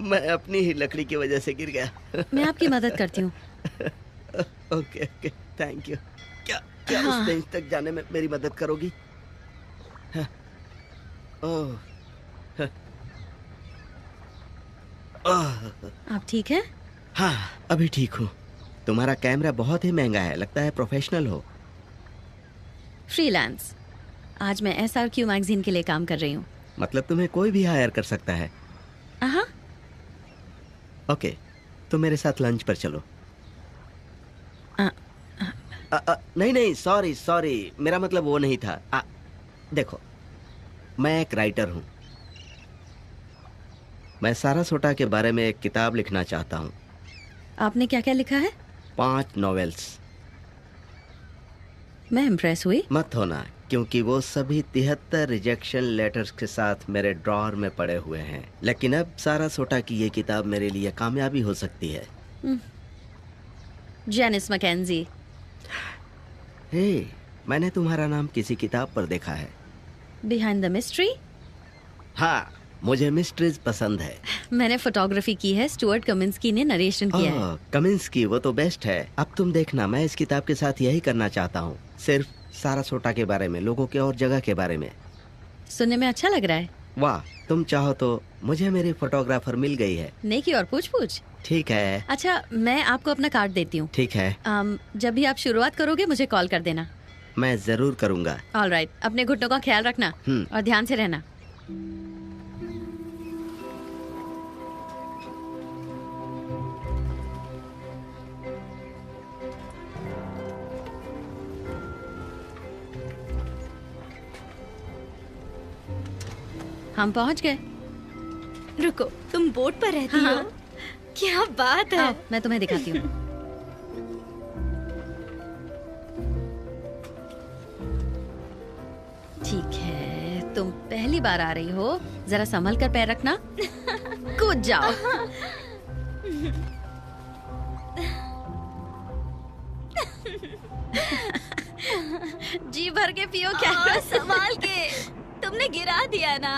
मैं अपनी ही लकड़ी की वजह से गिर गया। मैं आपकी मदद करती हूँ। Okay okay, thank you. क्या हाँ। उस बेंच तक जाने में मेरी मदद करोगी? हाँ। ओह, हाँ। आप ठीक है? हाँ, अभी ठीक हूँ। तुम्हारा कैमरा बहुत ही महंगा है, लगता है प्रोफेशनल हो। फ्रीलांस। आज मैं SRQ मैगजीन के लिए काम कर रही हूँ। मतलब तुम्हें कोई भी हायर कर सकता है? हाँ। ओके, तो मेरे साथ लंच पर चलो। नहीं, सॉरी, मेरा मतलब वो नहीं था। देखो, मैं एक राइटर हूँ। मैं सारासोटा के बारे में एक किताब लिखना चाहता हूँ। आपने क्या क्या लिखा है? 5 नॉवेल्स। मैं इम्प्रेस हुई। मत होना, क्योंकि वो सभी 73 रिजेक्शन लेटर्स के साथ मेरे ड्रॉअर में पड़े हुए हैं। लेकिन अब सारासोटा की ये किताब मेरे लिए कामयाबी हो सकती है। Janice McKenzie. हे, मैंने तुम्हारा नाम किसी किताब पर देखा है। Behind the mystery. हाँ, मुझे मिस्ट्रीज पसंद है। मैंने फोटोग्राफी की है, स्टुअर्ट कमिंस्की ने नरेशन किया है। कमिंस्की, वो तो बेस्ट है। अब तुम देखना, मैं इस किताब के साथ यही करना चाहता हूँ। सिर्फ सारासोटा के बारे में, लोगों के और जगह के बारे में। सुनने में अच्छा लग रहा है। वाह, तुम चाहो तो मुझे मेरी फोटोग्राफर मिल गई है। नेकी और पूछ पूछ। ठीक है। अच्छा, मैं आपको अपना कार्ड देती हूँ। ठीक है, जब भी आप शुरुआत करोगे मुझे कॉल कर देना। मैं जरूर करूँगा। ऑलराइट, अपने घुटनों का ख्याल रखना और ध्यान से रहना। हम पहुंच गए। रुको, तुम बोट पर रहती हाँ। हो? क्या बात है। आओ, मैं तुम्हें दिखाती हूँ। ठीक है, तुम पहली बार आ रही हो, जरा संभल कर पैर रखना। कूद जाओ। जी भर के पियो। क्या संभाल के, तुमने गिरा दिया ना।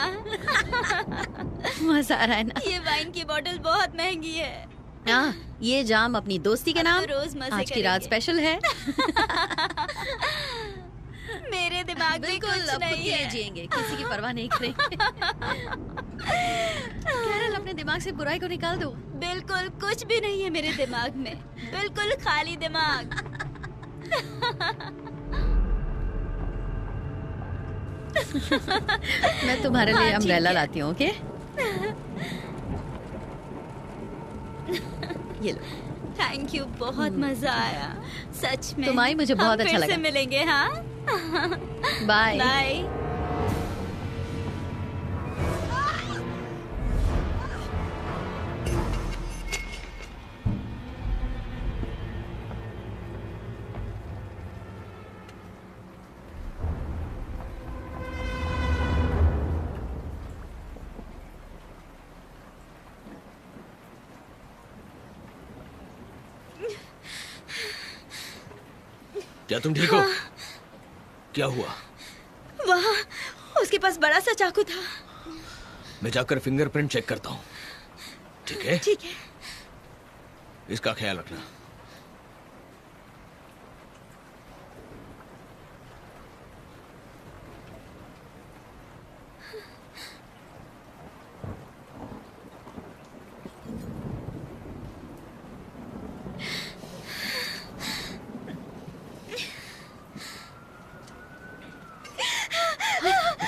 मजा आ रहा है ना? ये वाइन की बोतल बहुत महंगी है। हाँ, ये जाम अपनी दोस्ती के नाम। अब तो रोज मजे आज की रात करेंगे। स्पेशल है। मेरे दिमाग में बिल्कुल, कुछ अब खुद नहीं के लिए है। जिएंगे, किसी की परवाह नहीं करेंगे। कैरल, अपने दिमाग से बुराई को निकाल दो। बिल्कुल कुछ भी नहीं है मेरे दिमाग में, बिल्कुल खाली दिमाग। मैं तुम्हारे लिए हाँ, अम्ब्रेला ठीक है। लाती हूँ, ओके? ये लो। थैंक यू, बहुत मजा आया सच में। तुम आई, मुझे बहुत हम अच्छा फिर से लगा। मिलेंगे। हाँ, बाय। बाय। क्या तुम ठीक हो? क्या हुआ? वहाँ उसके पास बड़ा सा चाकू था। मैं जाकर फिंगरप्रिंट चेक करता हूँ। ठीक है? ठीक है। इसका ख्याल रखना।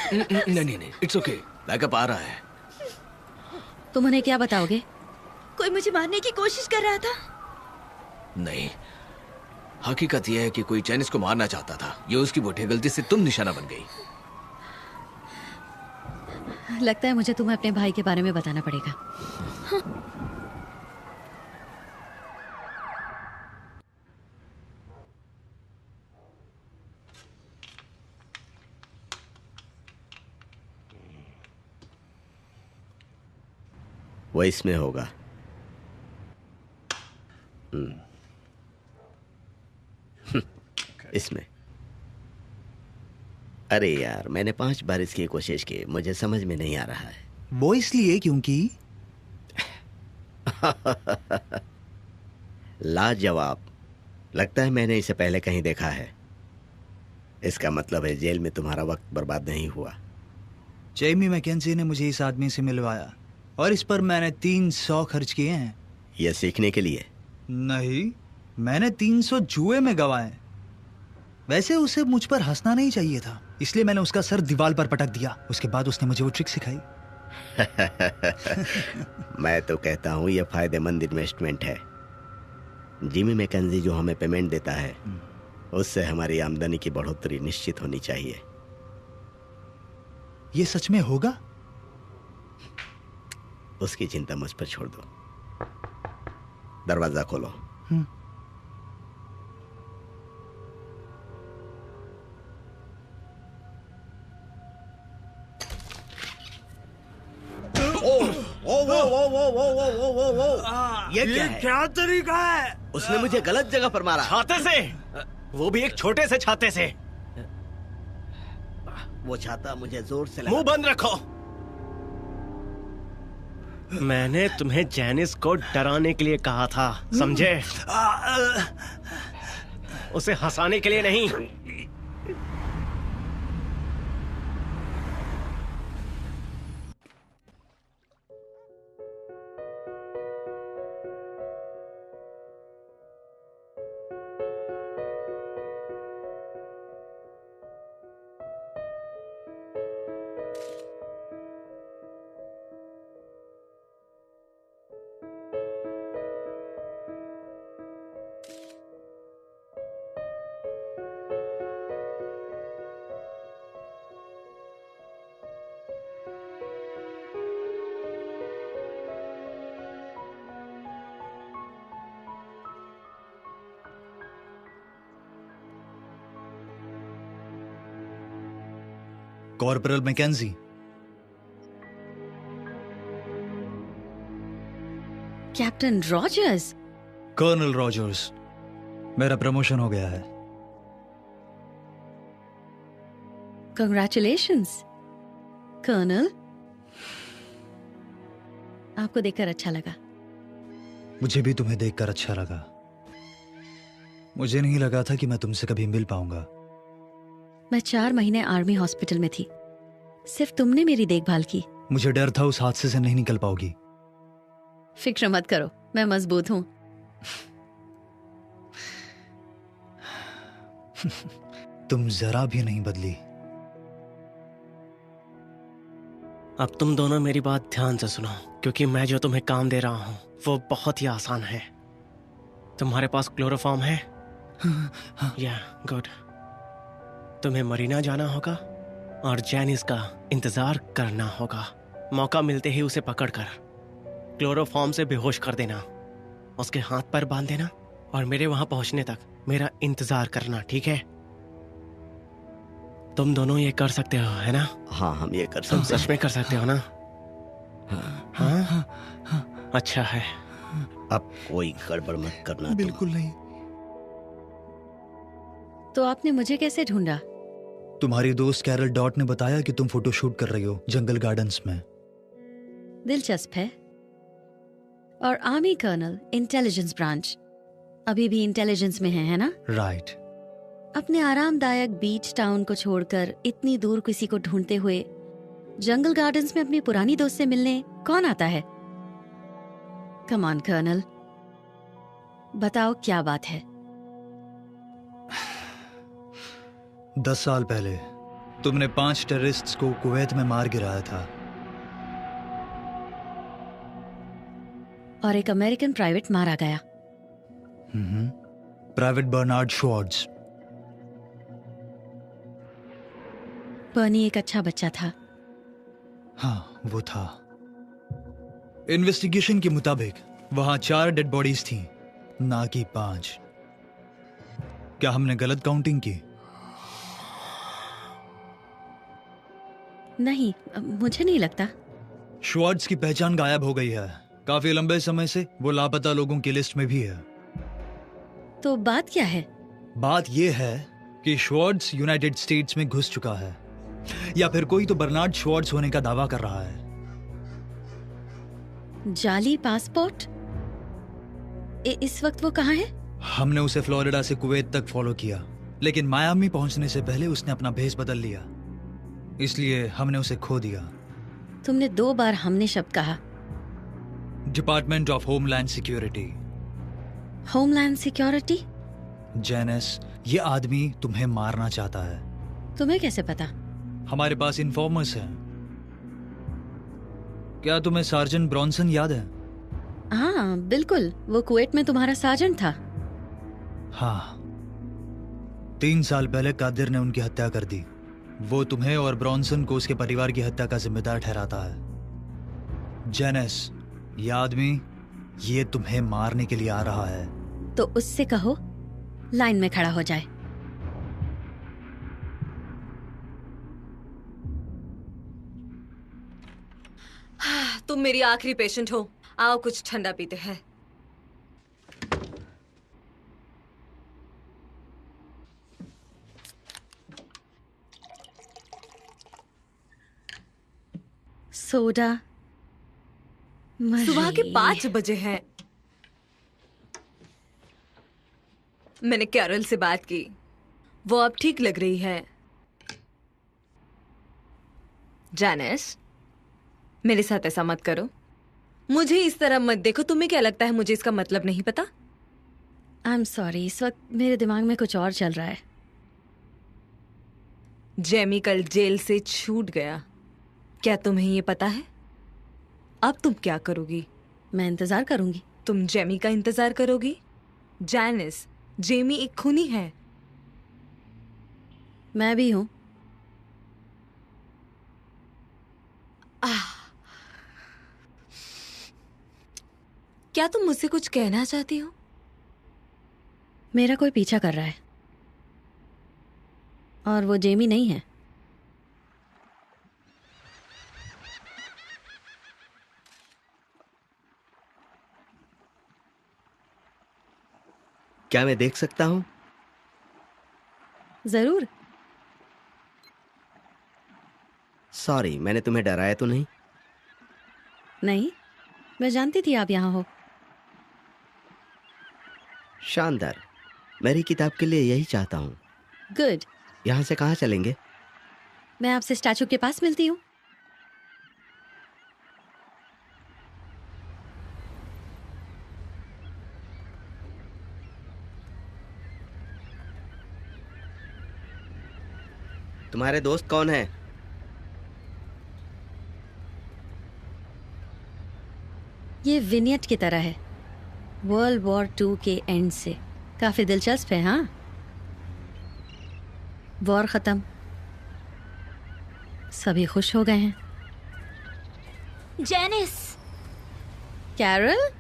नहीं नहीं नहीं, इट्स ओके। बैकअप आ रहा है। तुम उन्हें क्या बताओगे? कोई मुझे मारने की कोशिश कर रहा था। नहीं, हकीकत यह है कि कोई चाइनीज को मारना चाहता था। ये उसकी वोट है, गलती से तुम निशाना बन गई। लगता है मुझे तुम्हें अपने भाई के बारे में बताना पड़ेगा। वो इसमें होगा। इसमें। अरे यार, मैंने 5 बार इसकी कोशिश की, मुझे समझ में नहीं आ रहा है। वो इसलिए क्योंकि लाजवाब। लगता है मैंने इसे पहले कहीं देखा है। इसका मतलब है जेल में तुम्हारा वक्त बर्बाद नहीं हुआ। जेमी मैकेंजी ने मुझे इस आदमी से मिलवाया और इस पर मैंने 300 खर्च किए हैं। यह सीखने के लिए? नहीं, मैंने 300 जुए में गवाए। वैसे उसे मुझ पर हंसना नहीं चाहिए था, इसलिए मैंने उसका सर दीवार पर पटक दिया। उसके बाद उसने मुझे वो ट्रिक सिखाई। मैं तो कहता हूं यह फायदेमंद इन्वेस्टमेंट है। जिमी मैकेंजी जो हमें पेमेंट देता है, उससे हमारी आमदनी की बढ़ोतरी निश्चित होनी चाहिए। ये सच में होगा? उसकी चिंता मुझ पर छोड़ दो। दरवाजा खोलो। ये क्या तरीका है? उसने मुझे गलत जगह पर मारा। छाते से, वो भी एक छोटे से छाते से। वो छाता मुझे जोर से मुंह लगा। बंद रखो। मैंने तुम्हें जैनिस को डराने के लिए कहा था, समझे? उसे हंसाने के लिए नहीं। Corporal McKenzie. Captain Rogers. Colonel Rogers. मेरा प्रमोशन हो गया है। Congratulations colonel. आपको देखकर अच्छा लगा। मुझे भी तुम्हें देखकर अच्छा लगा। मुझे नहीं लगा था कि मैं तुमसे कभी मिल पाऊंगा। मैं 4 महीने आर्मी हॉस्पिटल में थी, सिर्फ तुमने मेरी देखभाल की। मुझे डर था उस हादसे से नहीं निकल पाओगी। फिक्र मत करो, मैं मजबूत हूं। तुम जरा भी नहीं बदली। अब तुम दोनों मेरी बात ध्यान से सुनो, क्योंकि मैं जो तुम्हें काम दे रहा हूँ वो बहुत ही आसान है। तुम्हारे पास क्लोरोफॉर्म है? या गुड। तुम्हें मरीना जाना होगा और जैनिस का इंतजार करना होगा। मौका मिलते ही उसे पकड़कर क्लोरोफॉर्म से बेहोश कर देना, उसके हाथ पैर बांध देना और मेरे वहां पहुंचने तक मेरा इंतजार करना, ठीक है? तुम दोनों ये कर सकते हो, है ना? हाँ, हम ये कर तुम सकते सच में कर सकते हो ना? हाँ? अच्छा है। हैं। अब कोई गड़बड़ मत करना। बिल्कुल नहीं। तो आपने मुझे कैसे ढूंढा? तुम्हारी दोस्त कैरल डॉट ने बताया कि तुम फोटोशूट कर रही हो जंगल गार्डन्स में। दिलचस्प है। और आर्मी कर्नल, इंटेलिजेंस ब्रांच, अभी भी इंटेलिजेंस में है ना? राइट। अपने आरामदायक बीच टाउन को छोड़कर इतनी दूर किसी को ढूंढते हुए जंगल गार्डन्स में अपनी पुरानी दोस्त से मिलने कौन आता है? कम ऑन कर्नल, बताओ क्या बात है? 10 साल पहले तुमने 5 टेररिस्ट्स को कुवैत में मार गिराया था और एक अमेरिकन प्राइवेट मारा गया। Private Bernard shorts. बर्नी एक अच्छा बच्चा था। हाँ, वो था। इन्वेस्टिगेशन के मुताबिक वहां 4 डेड बॉडीज थी, ना कि 5। क्या हमने गलत काउंटिंग की? नहीं, मुझे नहीं लगता। शॉर्ट्स की पहचान गायब हो गई है। काफी लंबे समय से वो लापता लोगों की लिस्ट में भी है। तो बात क्या है? बात यह है कि शॉर्ट्स यूनाइटेड स्टेट्स में घुस चुका है, या फिर कोई तो बर्नार्ड शॉर्ट्स होने का दावा कर रहा है। जाली पासपोर्ट? इस वक्त वो कहाँ है? हमने उसे फ्लोरिडा से कुवैत तक फॉलो किया, लेकिन मायामी पहुंचने से पहले उसने अपना भेस बदल लिया, इसलिए हमने उसे खो दिया। तुमने 2 बार हमने शब्द कहा। Department of homeland security. Homeland security? Janice, ये आदमी तुम्हें मारना चाहता है। तुम्हें कैसे पता? हमारे पास इन्फॉर्मर्स हैं। क्या तुम्हें सार्जेंट ब्रॉन्सन याद है? हाँ बिल्कुल, वो कुवैत में तुम्हारा सार्जेंट था। हाँ, 3 साल पहले कादिर ने उनकी हत्या कर दी। वो तुम्हें और ब्रॉन्सन को उसके परिवार की हत्या का जिम्मेदार ठहराता है। जेनिस, ये आदमी ये तुम्हें मारने के लिए आ रहा है। तो उससे कहो लाइन में खड़ा हो जाए। तुम मेरी आखिरी पेशेंट हो। आओ कुछ ठंडा पीते हैं। सोडा। सुबह के 5 बजे हैं। मैंने कैरल से बात की, वो अब ठीक लग रही है। जैनिस, मेरे साथ ऐसा मत करो। मुझे इस तरह मत देखो। तुम्हें क्या लगता है मुझे इसका मतलब नहीं पता? आई एम सॉरी, इस वक्त मेरे दिमाग में कुछ और चल रहा है। जेमी कल जेल से छूट गया। क्या तुम्हें ये पता है? अब तुम क्या करोगी? मैं इंतजार करूंगी। तुम जेमी का इंतजार करोगी? जैनिस, जेमी एक खूनी है। मैं भी हूं। क्या तुम मुझसे कुछ कहना चाहती हो? मेरा कोई पीछा कर रहा है और वो जेमी नहीं है। क्या मैं देख सकता हूँ? जरूर। सॉरी, मैंने तुम्हें डराया तो नहीं? नहीं, मैं जानती थी आप यहाँ हो। शानदार। मेरी किताब के लिए यही चाहता हूँ। गुड। यहाँ से कहाँ चलेंगे? मैं आपसे स्टैचू के पास मिलती हूँ। तुम्हारे दोस्त कौन है? ये विनियट की तरह है, वर्ल्ड वॉर 2 के एंड से। काफी दिलचस्प है। हाँ, वॉर खत्म, सभी खुश हो गए हैं। जेनिस, कैरल,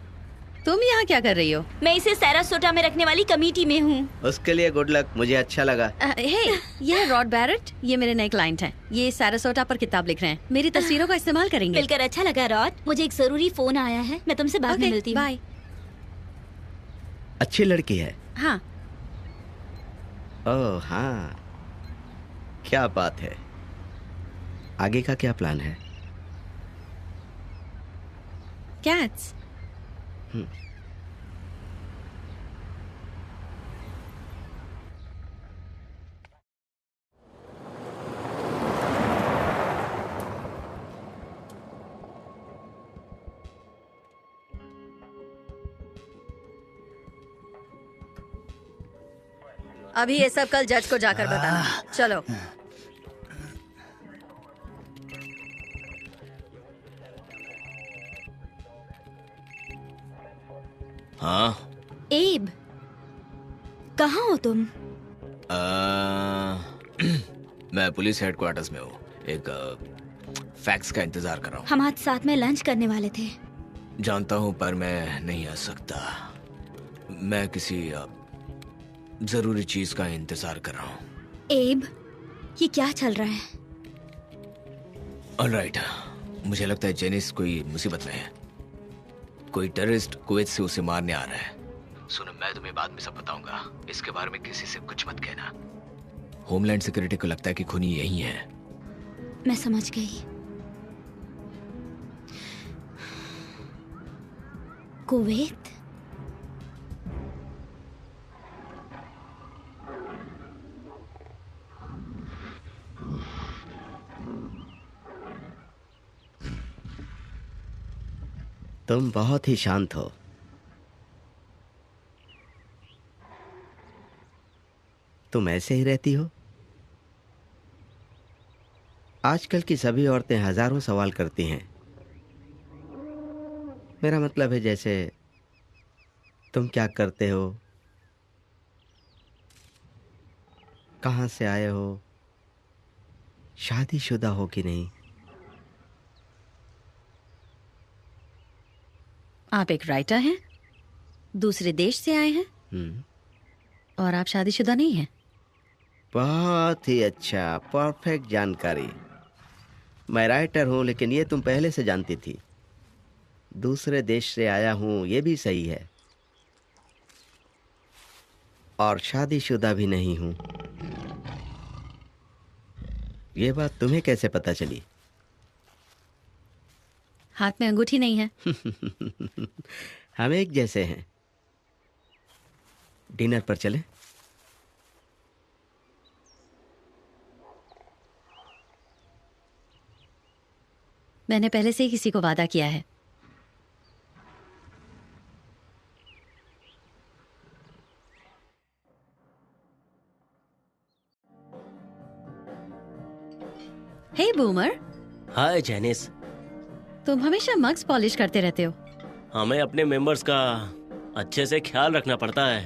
तुम यहाँ क्या कर रही हो? मैं इसे सारासोटा में रखने वाली कमेटी में हूँ। उसके लिए गुड लक, मुझे अच्छा लगा। हे, ये है रॉड बैरेट, ये मेरे नए क्लाइंट हैं। ये सारासोटा पर किताब लिख रहे हैं, मेरी तस्वीरों का इस्तेमाल करेंगे। मिलकर अच्छा लगा रॉड। मुझे एक जरूरी फोन आया है, मैं तुमसे बाद में मिलती हूँ। बाय। अच्छी लड़की है। हाँ, ओह हाँ, क्या बात है। आगे का क्या प्लान है? कैट्स। अभी ये सब कल जज को जाकर बताना। चलो। हाँ। एब, कहाँ हो तुम? मैं पुलिस हेडक्वार्टर्स में हूँ। एक फैक्स का इंतजार कर रहा हूँ। हम आज साथ में लंच करने वाले थे। जानता हूँ, पर मैं नहीं आ सकता। मैं किसी जरूरी चीज का इंतजार कर रहा हूँ। एब, ये क्या चल रहा है? ऑलराइट, मुझे लगता है जेनिस कोई मुसीबत में है। कोई टेररिस्ट कुवैत से उसे मारने आ रहा है। सुनो, मैं तुम्हें बाद में सब बताऊंगा। इसके बारे में किसी से कुछ मत कहना। होमलैंड सिक्योरिटी को लगता है कि खूनी यही है। मैं समझ गई। कुवैत? तुम बहुत ही शांत हो। तुम ऐसे ही रहती हो? आजकल की सभी औरतें हजारों सवाल करती हैं। मेरा मतलब है, जैसे तुम क्या करते हो, कहाँ से आए हो, शादीशुदा हो कि नहीं। आप एक राइटर हैं, दूसरे देश से आए हैं, और आप शादीशुदा नहीं हैं। बहुत ही अच्छा, परफेक्ट जानकारी। मैं राइटर हूं, लेकिन ये तुम पहले से जानती थी। दूसरे देश से आया हूं, ये भी सही है, और शादीशुदा भी नहीं हूं। ये बात तुम्हें कैसे पता चली? हाथ में अंगूठी नहीं है। हम एक जैसे हैं। डिनर पर चलें? मैंने पहले से ही किसी को वादा किया है। हे बूमर। हाय जेनिस। तुम हमेशा मग्स पॉलिश करते रहते हो। हमें अपने मेंबर्स का अच्छे से ख्याल रखना पड़ता है।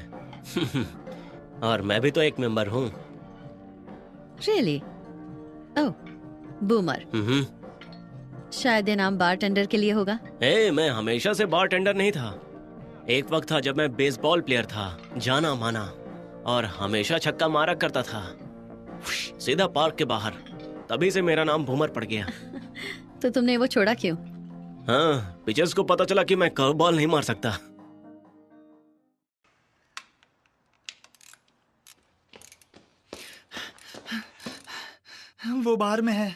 और मैं भी तो एक मेंबर हूँ। रियली? ओह, बूमर। शायद ये नाम बारटेंडर के लिए होगा। मैं हमेशा से बारटेंडर नहीं था। एक वक्त था जब मैं बेसबॉल प्लेयर था, जाना माना, और हमेशा छक्का मारा करता था, सीधा पार्क के बाहर। तभी से मेरा नाम बूमर पड़ गया। तो तुमने वो छोड़ा क्यों? हाँ, पिचर्स को पता चला कि मैं कर्व बॉल नहीं मार सकता। वो बार में है,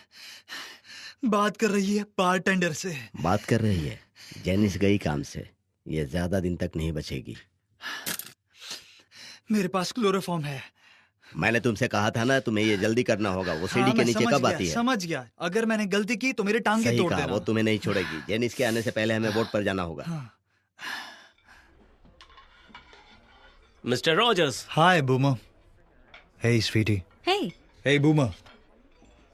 बात कर रही है बारटेंडर से। बात कर रही है? जेनिस गई काम से, ये ज्यादा दिन तक नहीं बचेगी। मेरे पास क्लोरोफॉर्म है। मैंने तुमसे कहा था ना, तुम्हें ये जल्दी करना होगा। वो सीढ़ी हाँ, के मैं नीचे समझ कब गया, आती है? समझ गया। अगर मैंने गलती की तो मेरे टांगे सही तोड़ कहा, देना। वो तुम्हें नहीं छोड़ेगी। जेनिस के आने से पहले हमें बोट पर जाना होगा। हाँ। Mister Rogers. Hi Boomer. Hey sweetie. Hey, hey Boomer,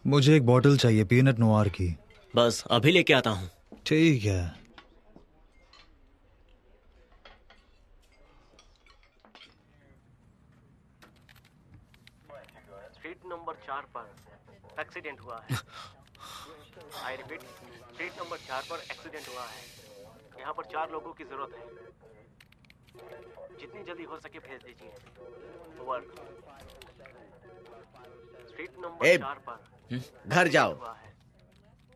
मुझे एक बॉटल चाहिए पीनट नोआर की। बस अभी लेके आता हूँ। ठीक है। स्ट्रीट नंबर 4 पर एक्सीडेंट हुआ है। आई रिपीट, स्ट्रीट नंबर 4 पर एक्सीडेंट हुआ है। यहाँ पर 4 लोगों की जरूरत है। जितनी जल्दी हो सके भेज दीजिए। ओवर। स्ट्रीट नंबर ए, 4 पर घर जाओ, हुआ है।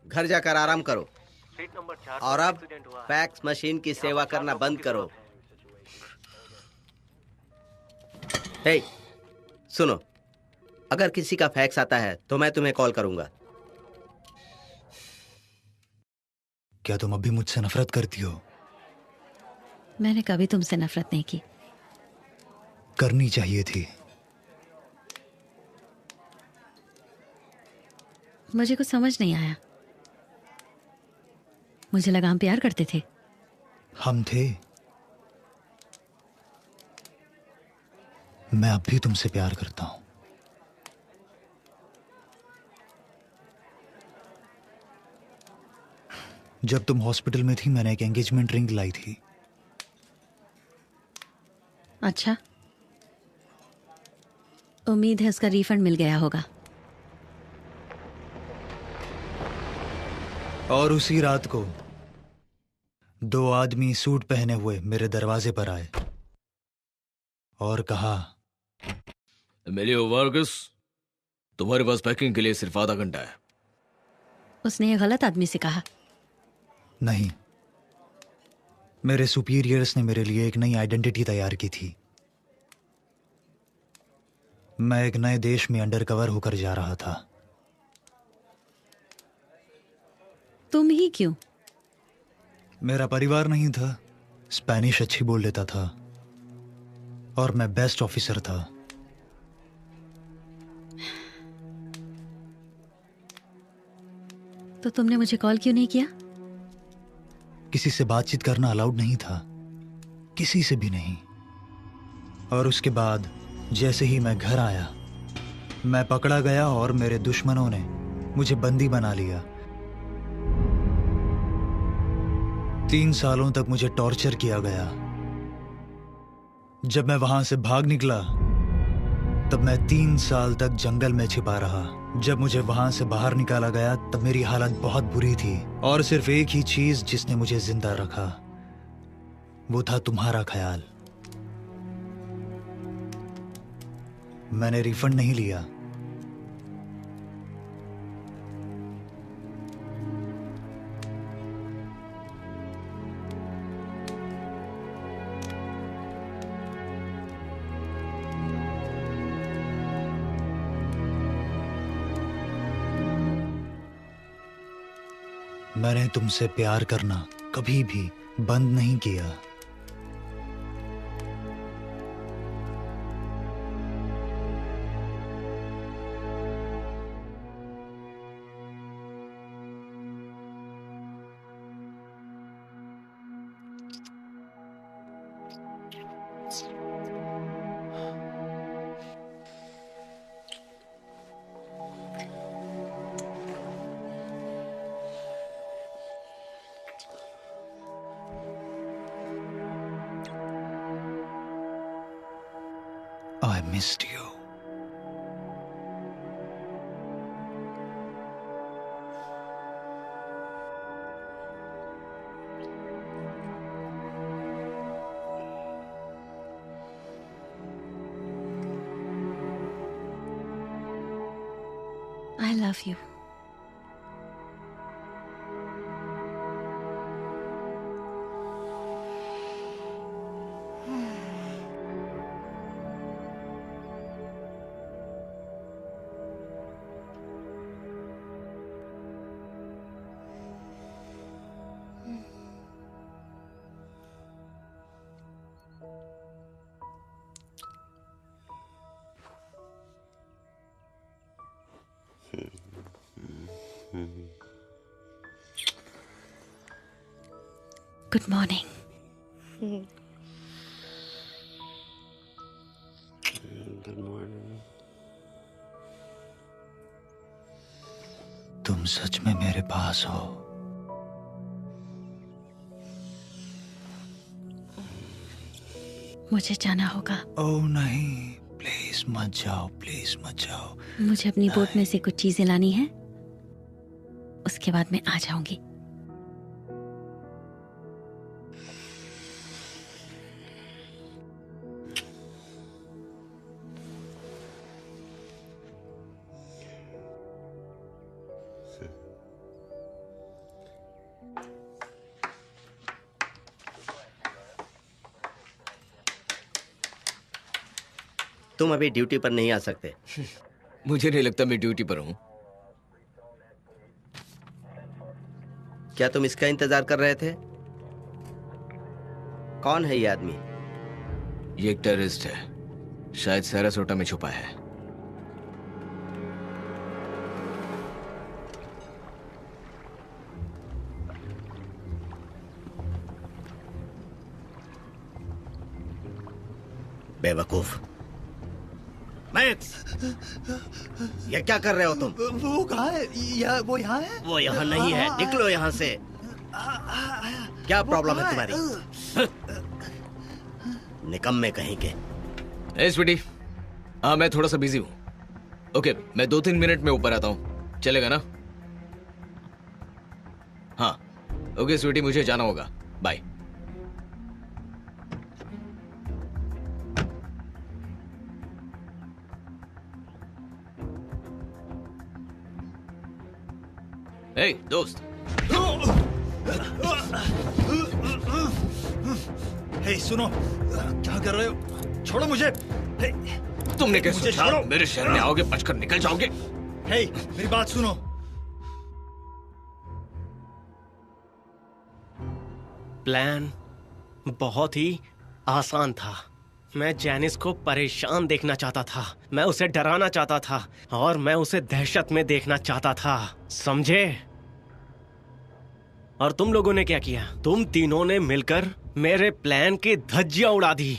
घर जाकर आराम करो। स्ट्रीट नंबर 4 और पर अब एक्सीडेंट हुआ है। फैक्स मशीन की सेवा करना बंद करो। हे, सुनो, अगर किसी का फैक्स आता है तो मैं तुम्हें कॉल करूंगा। क्या तुम अभी मुझसे नफरत करती हो? मैंने कभी तुमसे नफरत नहीं की। करनी चाहिए थी। मुझे कुछ समझ नहीं आया। मुझे लगा हम प्यार करते थे। हम थे। मैं अब भी तुमसे प्यार करता हूं। जब तुम हॉस्पिटल में थी मैंने एक एंगेजमेंट रिंग लाई थी। अच्छा, उम्मीद है उसका रिफंड मिल गया होगा। और उसी रात को 2 आदमी सूट पहने हुए मेरे दरवाजे पर आए और कहा, एमिलियो वार्गस, तुम्हारे पास पैकिंग के लिए सिर्फ आधा घंटा है। उसने ये गलत आदमी से कहा। नहीं, मेरे सुपीरियर्स ने मेरे लिए एक नई आइडेंटिटी तैयार की थी। मैं एक नए देश में अंडरकवर होकर जा रहा था। तुम ही क्यों? मेरा परिवार नहीं था, स्पेनिश अच्छी बोल लेता था और मैं बेस्ट ऑफिसर था। तो तुमने मुझे कॉल क्यों नहीं किया? किसी से बातचीत करना अलाउड नहीं था, किसी से भी नहीं। और उसके बाद जैसे ही मैं घर आया मैं पकड़ा गया और मेरे दुश्मनों ने मुझे बंदी बना लिया। 3 सालों तक मुझे टॉर्चर किया गया। जब मैं वहां से भाग निकला तब मैं 3 साल तक जंगल में छिपा रहा। जब मुझे वहां से बाहर निकाला गया तब मेरी हालत बहुत बुरी थी और सिर्फ एक ही चीज जिसने मुझे जिंदा रखा वो था तुम्हारा ख्याल। मैंने रिफंड नहीं लिया। मैंने तुमसे प्यार करना कभी भी बंद नहीं किया। I missed you. I love you. Good morning. Good morning. तुम सच में मेरे पास हो। मुझे जाना होगा। ओह नहीं, प्लीज मत जाओ, प्लीज मत जाओ। मुझे अपनी बोट में से कुछ चीजें लानी है, उसके बाद मैं आ जाऊंगी। तुम अभी ड्यूटी पर नहीं आ सकते। मुझे नहीं लगता मैं ड्यूटी पर हूं। क्या तुम इसका इंतजार कर रहे थे? कौन है ये आदमी? ये एक टेररिस्ट है, शायद सारासोटा में छुपा है। बेवकूफ। मैक्स, ये क्या कर रहे हो तुम? वो कहाँ है? वो यहाँ है? वो यहाँ नहीं है, निकलो यहाँ से। क्या प्रॉब्लम है तुम्हारी? निकम्मे कहीं के। ए स्वीटी, हाँ मैं थोड़ा सा बिजी हूँ। ओके, मैं 2-3 मिनट में ऊपर आता हूँ, चलेगा ना? हाँ ओके स्वीटी, मुझे जाना होगा, बाय। ए दोस्त, हे सुनो, क्या कर रहे हो? छोड़ो मुझे। हे, तुमने क्या मुझे सोचा? छोड़ो। मेरे शहर में आओगे, बचकर निकल जाओगे? हे, मेरी बात सुनो। प्लान बहुत ही आसान था। मैं जैनिस को परेशान देखना चाहता था, मैं उसे डराना चाहता था और मैं उसे दहशत में देखना चाहता था, समझे? और तुम लोगों ने क्या किया? तुम तीनों ने मिलकर मेरे प्लान की धज्जियां उड़ा दी।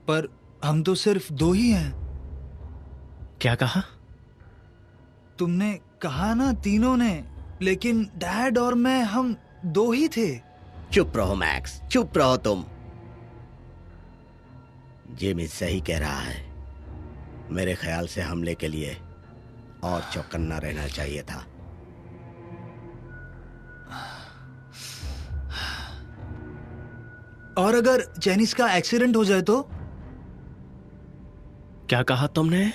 पर हम तो सिर्फ 2 ही हैं। क्या कहा? तुमने कहा ना तीनों ने, लेकिन डैड और मैं हम 2 ही थे। चुप रहो मैक्स, चुप रहो तुम। जिमी सही कह रहा है। मेरे ख्याल से हमले के लिए और चौकन्ना रहना चाहिए था। और अगर जेनिस का एक्सीडेंट हो जाए तो? क्या कहा तुमने?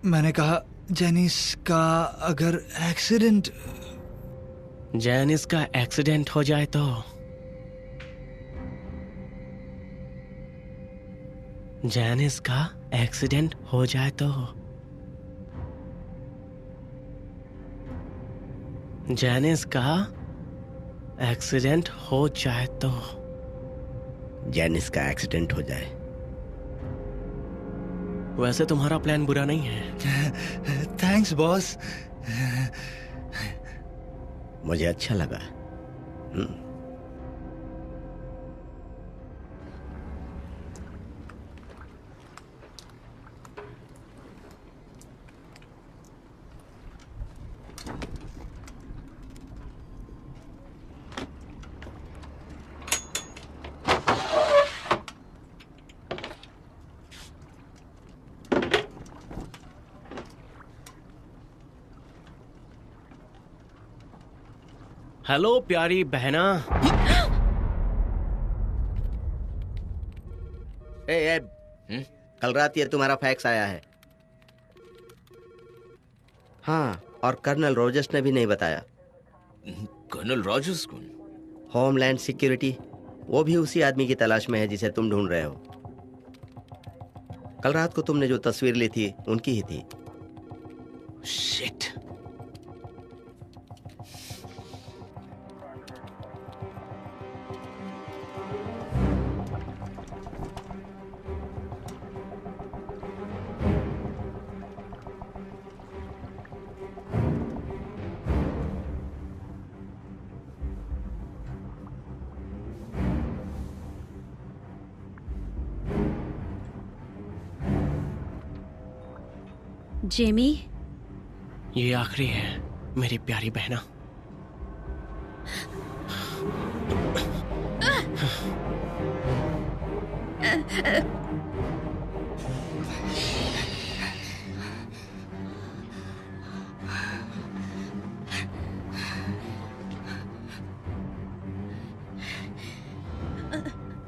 मैंने कहा जेनिस का अगर एक्सीडेंट। जैनिस का एक्सीडेंट हो जाए तो? जैनिस का एक्सीडेंट हो जाए तो? जैनिस का एक्सीडेंट हो जाए तो? जेनिस का एक्सीडेंट हो जाए। वैसे तुम्हारा प्लान बुरा नहीं है। Thanks boss. मुझे अच्छा लगा। हेलो प्यारी बहना। ए, कल रात ये तुम्हारा फैक्स आया है। हाँ, और कर्नल रोजर्स ने भी नहीं बताया। कर्नल रॉजर्स कौन? होमलैंड सिक्योरिटी, वो भी उसी आदमी की तलाश में है जिसे तुम ढूंढ रहे हो। कल रात को तुमने जो तस्वीर ली थी उनकी ही थी। शिट। जेमी, ये आखिरी है मेरी प्यारी बहना।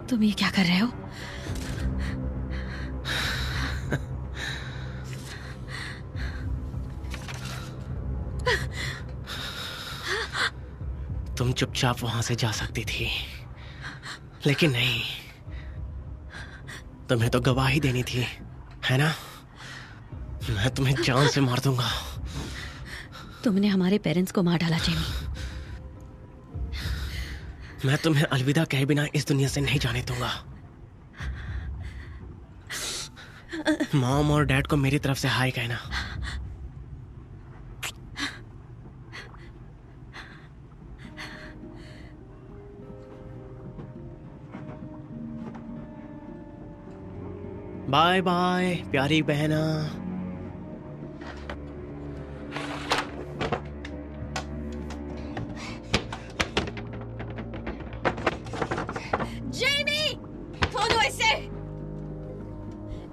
तुम ये क्या कर रहे हो? तुम चुपचाप वहां से जा सकती थी, लेकिन नहीं, तुम्हें तो गवाही देनी थी, है ना? मैं तुम्हें जान से मार दूंगा। तुमने हमारे पेरेंट्स को मार डाला जेमी। मैं तुम्हें अलविदा कहे बिना इस दुनिया से नहीं जाने दूंगा। मॉम और डैड को मेरी तरफ से हाय कहना। बाय बाय प्यारी बहना। जेमी, खोलो इसे।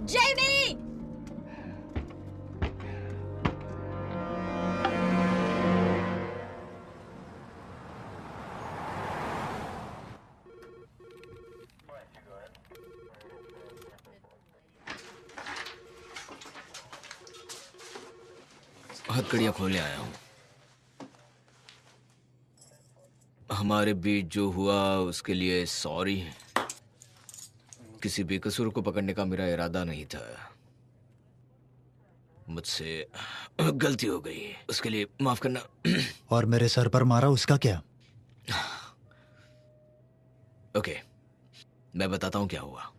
जेमी, हथकड़ियां खोलने आया हूं। हमारे बीच जो हुआ उसके लिए सॉरी। किसी बेकसूर को पकड़ने का मेरा इरादा नहीं था। मुझसे गलती हो गई, उसके लिए माफ करना। और मेरे सर पर मारा, उसका क्या? ओके, मैं बताता हूं क्या हुआ।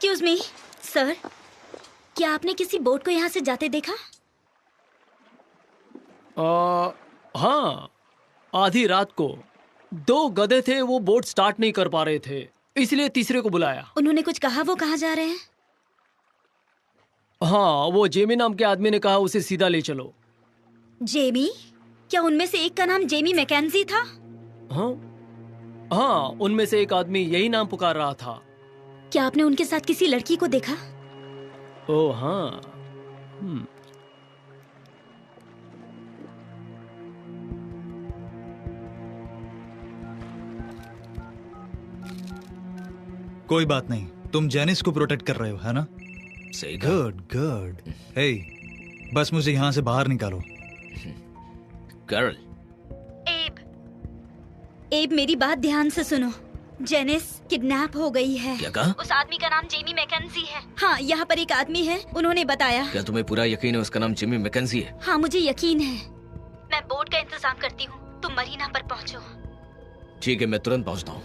एक्सक्यूज मी सर, क्या आपने किसी बोट को यहाँ से जाते देखा? हाँ, आधी रात को 2 गधे थे, वो बोट स्टार्ट नहीं कर पा रहे थे, इसलिए तीसरे को बुलाया। उन्होंने कुछ कहा वो कहाँ जा रहे हैं? हाँ, वो जेमी नाम के आदमी ने कहा उसे सीधा ले चलो। जेमी? क्या उनमें से एक का नाम जेमी मैकेंजी था? हाँ हाँ, उनमें से एक आदमी यही नाम पुकार रहा था। क्या आपने उनके साथ किसी लड़की को देखा? ओह हाँ। कोई बात नहीं, तुम जेनिस को प्रोटेक्ट कर रहे हो, है ना? सही कहा। Good good. हे, बस मुझे यहाँ से बाहर निकालो। कैरल। एब मेरी बात ध्यान से सुनो। जेनिस किडनैप हो गई है। क्या कहा? उस आदमी का नाम जेमी मैकेंजी है। हाँ, यहाँ पर एक आदमी है, उन्होंने बताया। क्या तुम्हें पूरा यकीन है उसका नाम जेमी मैकेंजी है? हाँ, मुझे यकीन है। मैं बोट का इंतजाम करती हूँ, तुम मरीना पर पहुँचो। ठीक है, मैं तुरंत पहुँचता हूँ।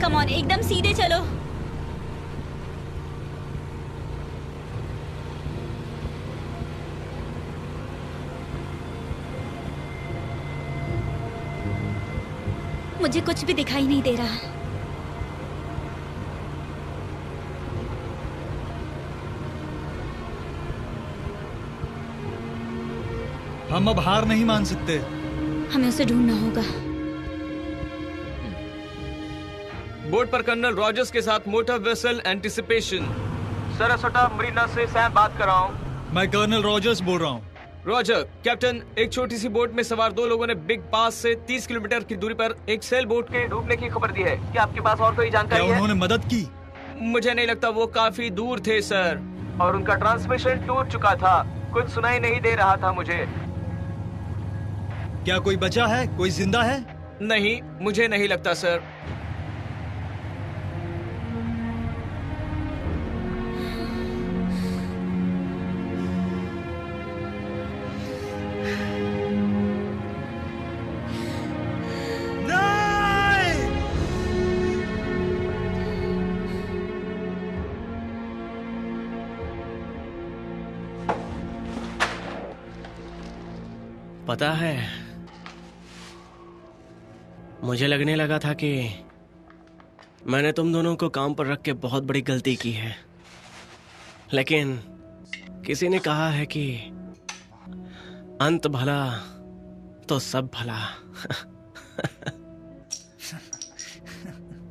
कम ऑन, एकदम सीधे चलो। मुझे कुछ भी दिखाई नहीं दे रहा। हम अब हार नहीं मान सकते। हमें उसे ढूंढना होगा। बोट पर कर्नल रॉजर्स के साथ मोटर वेसल एंटिसिपेशन। सरसोटा मरीना से सैम बात कर रहा हूँ। मैं कर्नल रॉजर्स बोल रहा हूँ। रॉजर। कैप्टन, एक छोटी सी बोट में सवार 2 लोगों ने बिग बास से 30 किलोमीटर की दूरी पर एक सेल बोट के डूबने की खबर दी है। क्या आपके पास और कोई जानकारी क्या है? उन्होंने मदद की? मुझे नहीं लगता, वो काफी दूर थे सर, और उनका ट्रांसमिशन टूट चुका था, कुछ सुनाई नहीं दे रहा था मुझे। क्या कोई बचा है? कोई जिंदा है? नहीं, मुझे नहीं लगता सर। पता है, मुझे लगने लगा था कि मैंने तुम दोनों को काम पर रख के बहुत बड़ी गलती की है, लेकिन किसी ने कहा है कि अंत भला तो सब भला।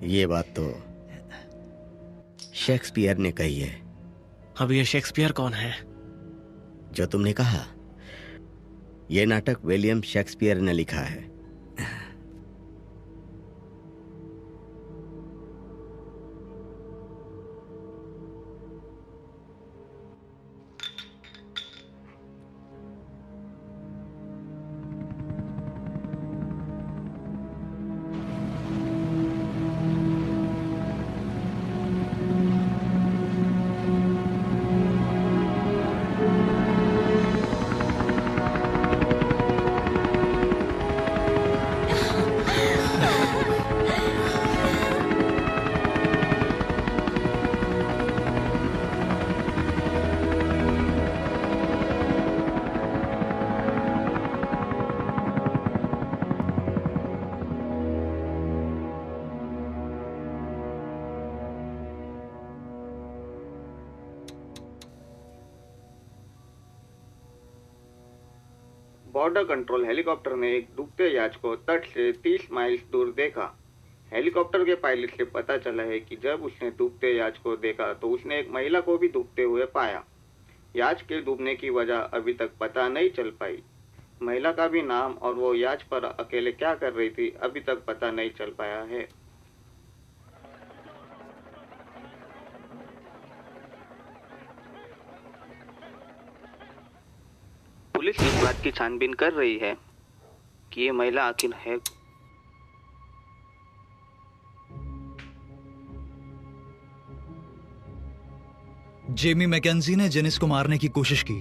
ये बात तो शेक्सपियर ने कही है। अब ये शेक्सपियर कौन है? जो तुमने कहा, यह नाटक विलियम शेक्सपियर ने लिखा है। बॉर्डर कंट्रोल हेलीकॉप्टर ने एक डूबते याच को तट से 30 माइल्स दूर देखा। हेलीकॉप्टर के पायलट से पता चला है कि जब उसने डूबते याच को देखा तो उसने एक महिला को भी डूबते हुए पाया। याच के डूबने की वजह अभी तक पता नहीं चल पाई। महिला का भी नाम और वो याच पर अकेले क्या कर रही थी अभी तक पता नहीं चल पाया है। पुलिस इस बात की छानबीन कर रही है कि ये महिला आखिर है। जेमी मैकेंजी ने जेनिस को मारने की कोशिश की।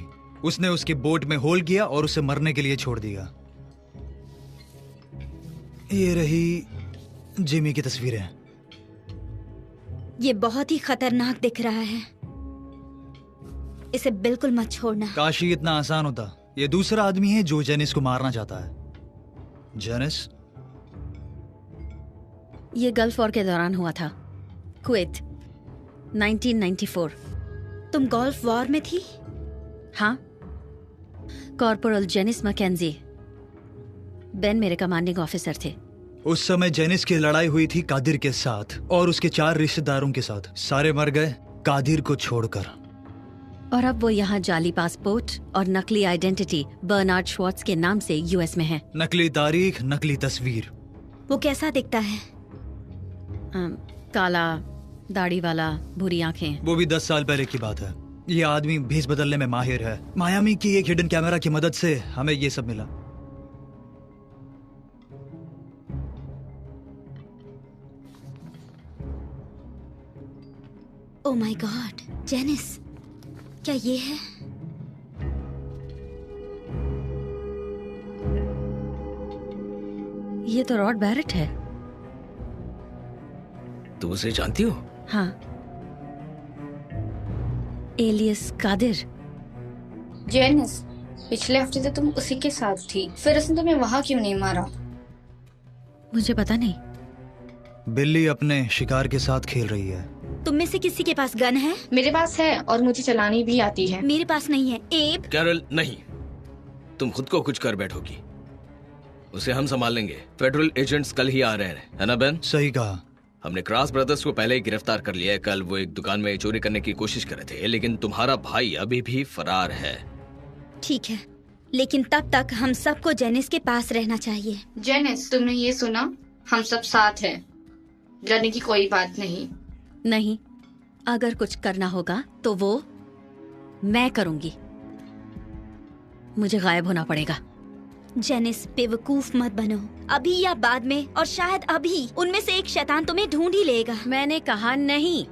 उसने उसकी बोट में होल किया और उसे मरने के लिए छोड़ दिया। ये रही जेमी की तस्वीरें। ये बहुत ही खतरनाक दिख रहा है, इसे बिल्कुल मत छोड़ना। काश ये इतना आसान होता। ये दूसरा आदमी है जो जेनिस को मारना चाहता है। जेनिस, ये गल्फ वॉर के दौरान हुआ था, कुवैत, 1994। तुम गल्फ वॉर में थी? हाँ। कॉर्पोरल जेनिस मैकेंजी, बेन मेरे कमांडिंग ऑफिसर थे। उस समय जेनिस की लड़ाई हुई थी कादिर के साथ और उसके 4 रिश्तेदारों के साथ। सारे मर गए कादिर को छोड़कर। और अब वो यहाँ जाली पासपोर्ट और नकली आइडेंटिटी बर्नार्ड श्वार्ट्ज के नाम से यूएस में है। नकली तारीख, नकली तस्वीर। वो कैसा दिखता है? काला, दाढ़ी वाला, भूरी आंखें। वो भी 10 साल पहले की बात है। ये आदमी भेस बदलने में माहिर है। मायामी की एक हिडन कैमरा की मदद से हमें ये सब मिला। ओह माय गॉड, जेनिस, क्या ये है? ये तो रॉड बैरेट है। तू उसे जानती हो? हाँ, एलियस कादिर। जेनिस, पिछले हफ्ते तो तुम उसी के साथ थी, फिर उसने तुम्हें वहाँ क्यों नहीं मारा? मुझे पता नहीं। बिल्ली अपने शिकार के साथ खेल रही है। तुम में से किसी के पास गन है? मेरे पास है और मुझे चलानी भी आती है। मेरे पास नहीं है। एब? कैरल, नहीं, तुम खुद को कुछ कर बैठोगी। उसे हम संभाल लेंगे। फेडरल एजेंट्स कल ही आ रहे हैं, है ना बेन? सही कहा। हमने क्रॉस ब्रदर्स को पहले ही गिरफ्तार कर लिया है। कल वो एक दुकान में चोरी करने की कोशिश कर रहे थे, लेकिन तुम्हारा भाई अभी भी फरार है। ठीक है, लेकिन तब तक हम सबको जेनिस के पास रहना चाहिए। जेनिस, तुमने ये सुना? हम सब साथ हैं, डरने की कोई बात नहीं। नहीं, अगर कुछ करना होगा तो वो मैं करूंगी। मुझे गायब होना पड़ेगा। जेनिस, बेवकूफ मत बनो। अभी या बाद में, और शायद अभी, उनमें से एक शैतान तुम्हें ढूंढ ही लेगा। मैंने कहा नहीं।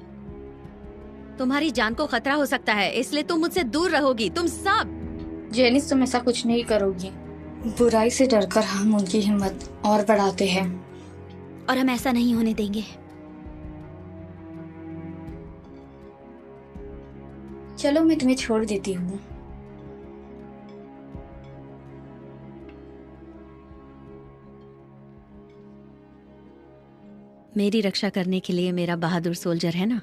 तुम्हारी जान को खतरा हो सकता है, इसलिए तुम मुझसे दूर रहोगी, तुम सब। जेनिस, तुम ऐसा कुछ नहीं करोगी। बुराई से डरकर हम उनकी हिम्मत और बढ़ाते हैं, और हम ऐसा नहीं होने देंगे। चलो मैं तुम्हें छोड़ देती हूँ। मेरी रक्षा करने के लिए मेरा बहादुर सोल्जर है ना।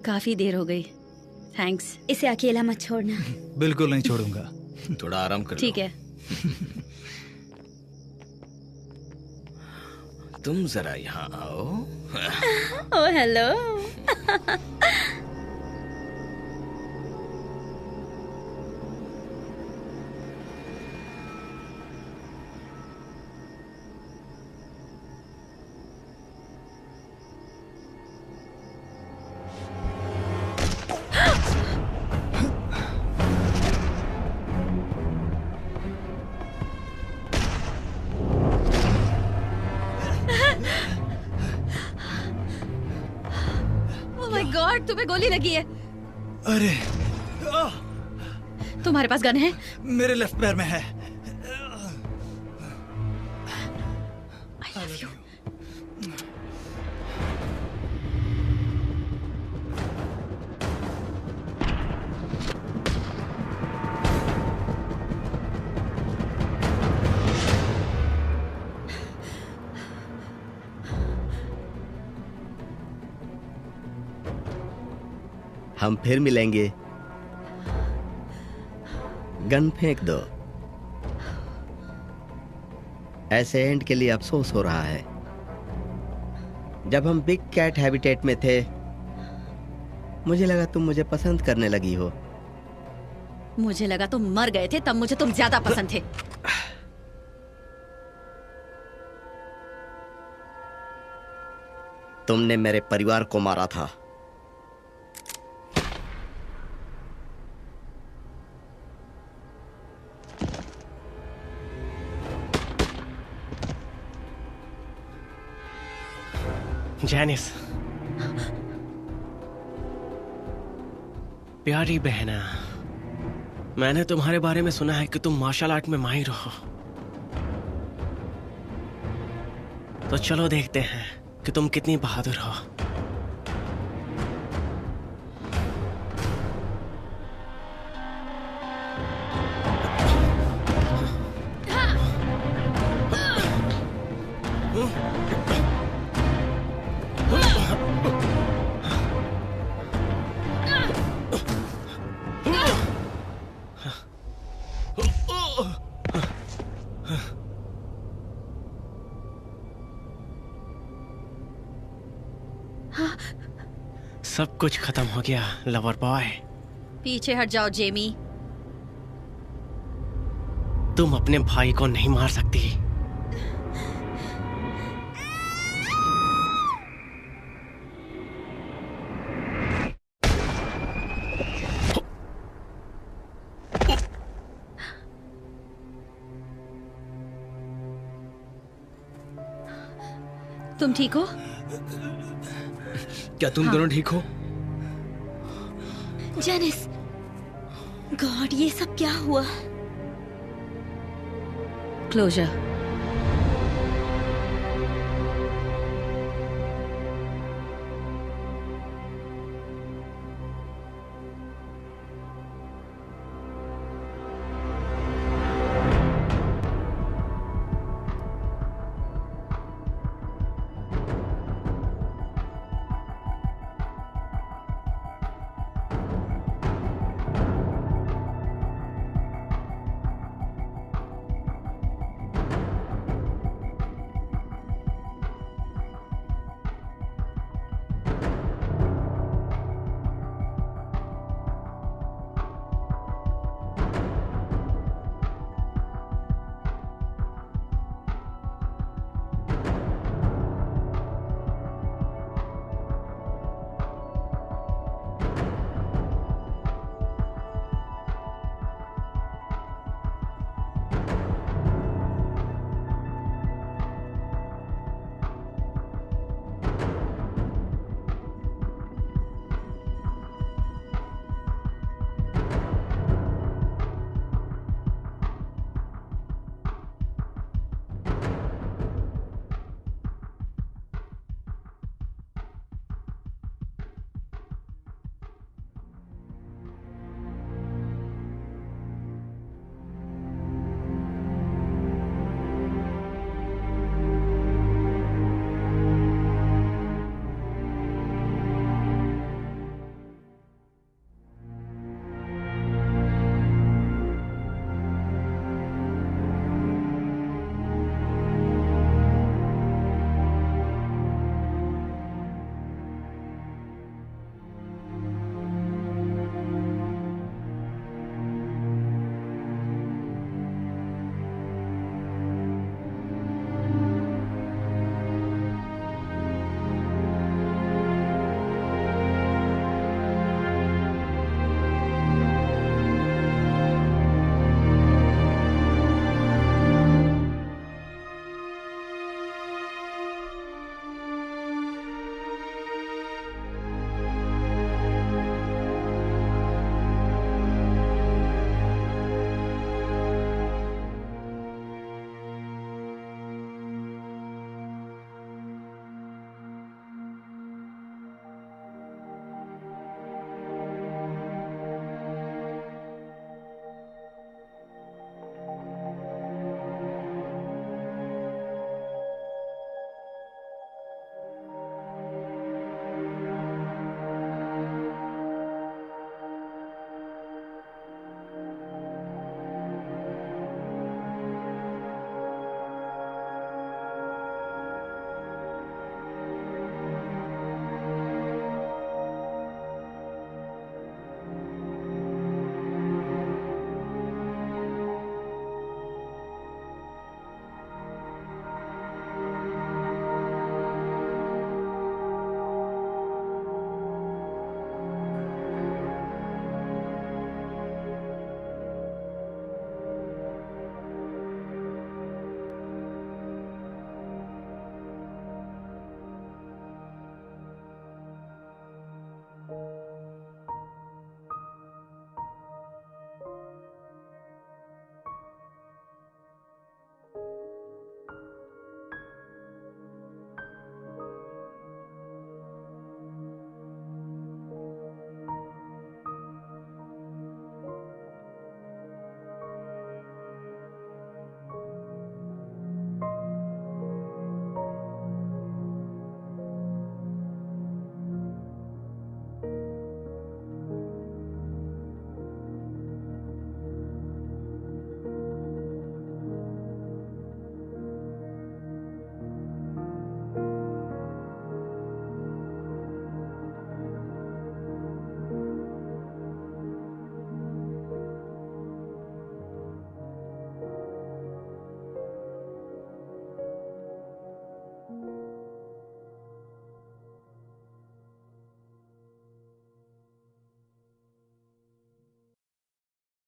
काफी देर हो गई। थैंक्स। इसे अकेला मत छोड़ना। बिल्कुल नहीं छोड़ूंगा। थोड़ा आराम कर लो। ठीक है। तुम जरा यहाँ आओ। Oh hello. गॉड, तुम्हें गोली लगी है। अरे, तुम्हारे पास गन है? मेरे लेफ्ट पैर में है। I love you. हम फिर मिलेंगे। गन फेंक दो। ऐसे एंड के लिए अफसोस हो रहा है। जब हम बिग कैट हैबिटेट में थे, मुझे लगा तुम मुझे पसंद करने लगी हो। मुझे लगा तुम मर गए थे, तब मुझे तुम ज्यादा पसंद थे। तुमने मेरे परिवार को मारा था। जैनिस, प्यारी बहना, मैंने तुम्हारे बारे में सुना है कि तुम मार्शल आर्ट में माहिर हो। तो चलो देखते हैं कि तुम कितनी बहादुर हो। सब कुछ खत्म हो गया, लवर बॉय। पीछे हट जाओ जेमी। तुम अपने भाई को नहीं मार सकती। तुम ठीक हो? क्या तुम दोनों ठीक हो? जेनिस, गॉड, ये सब क्या हुआ? क्लोजर।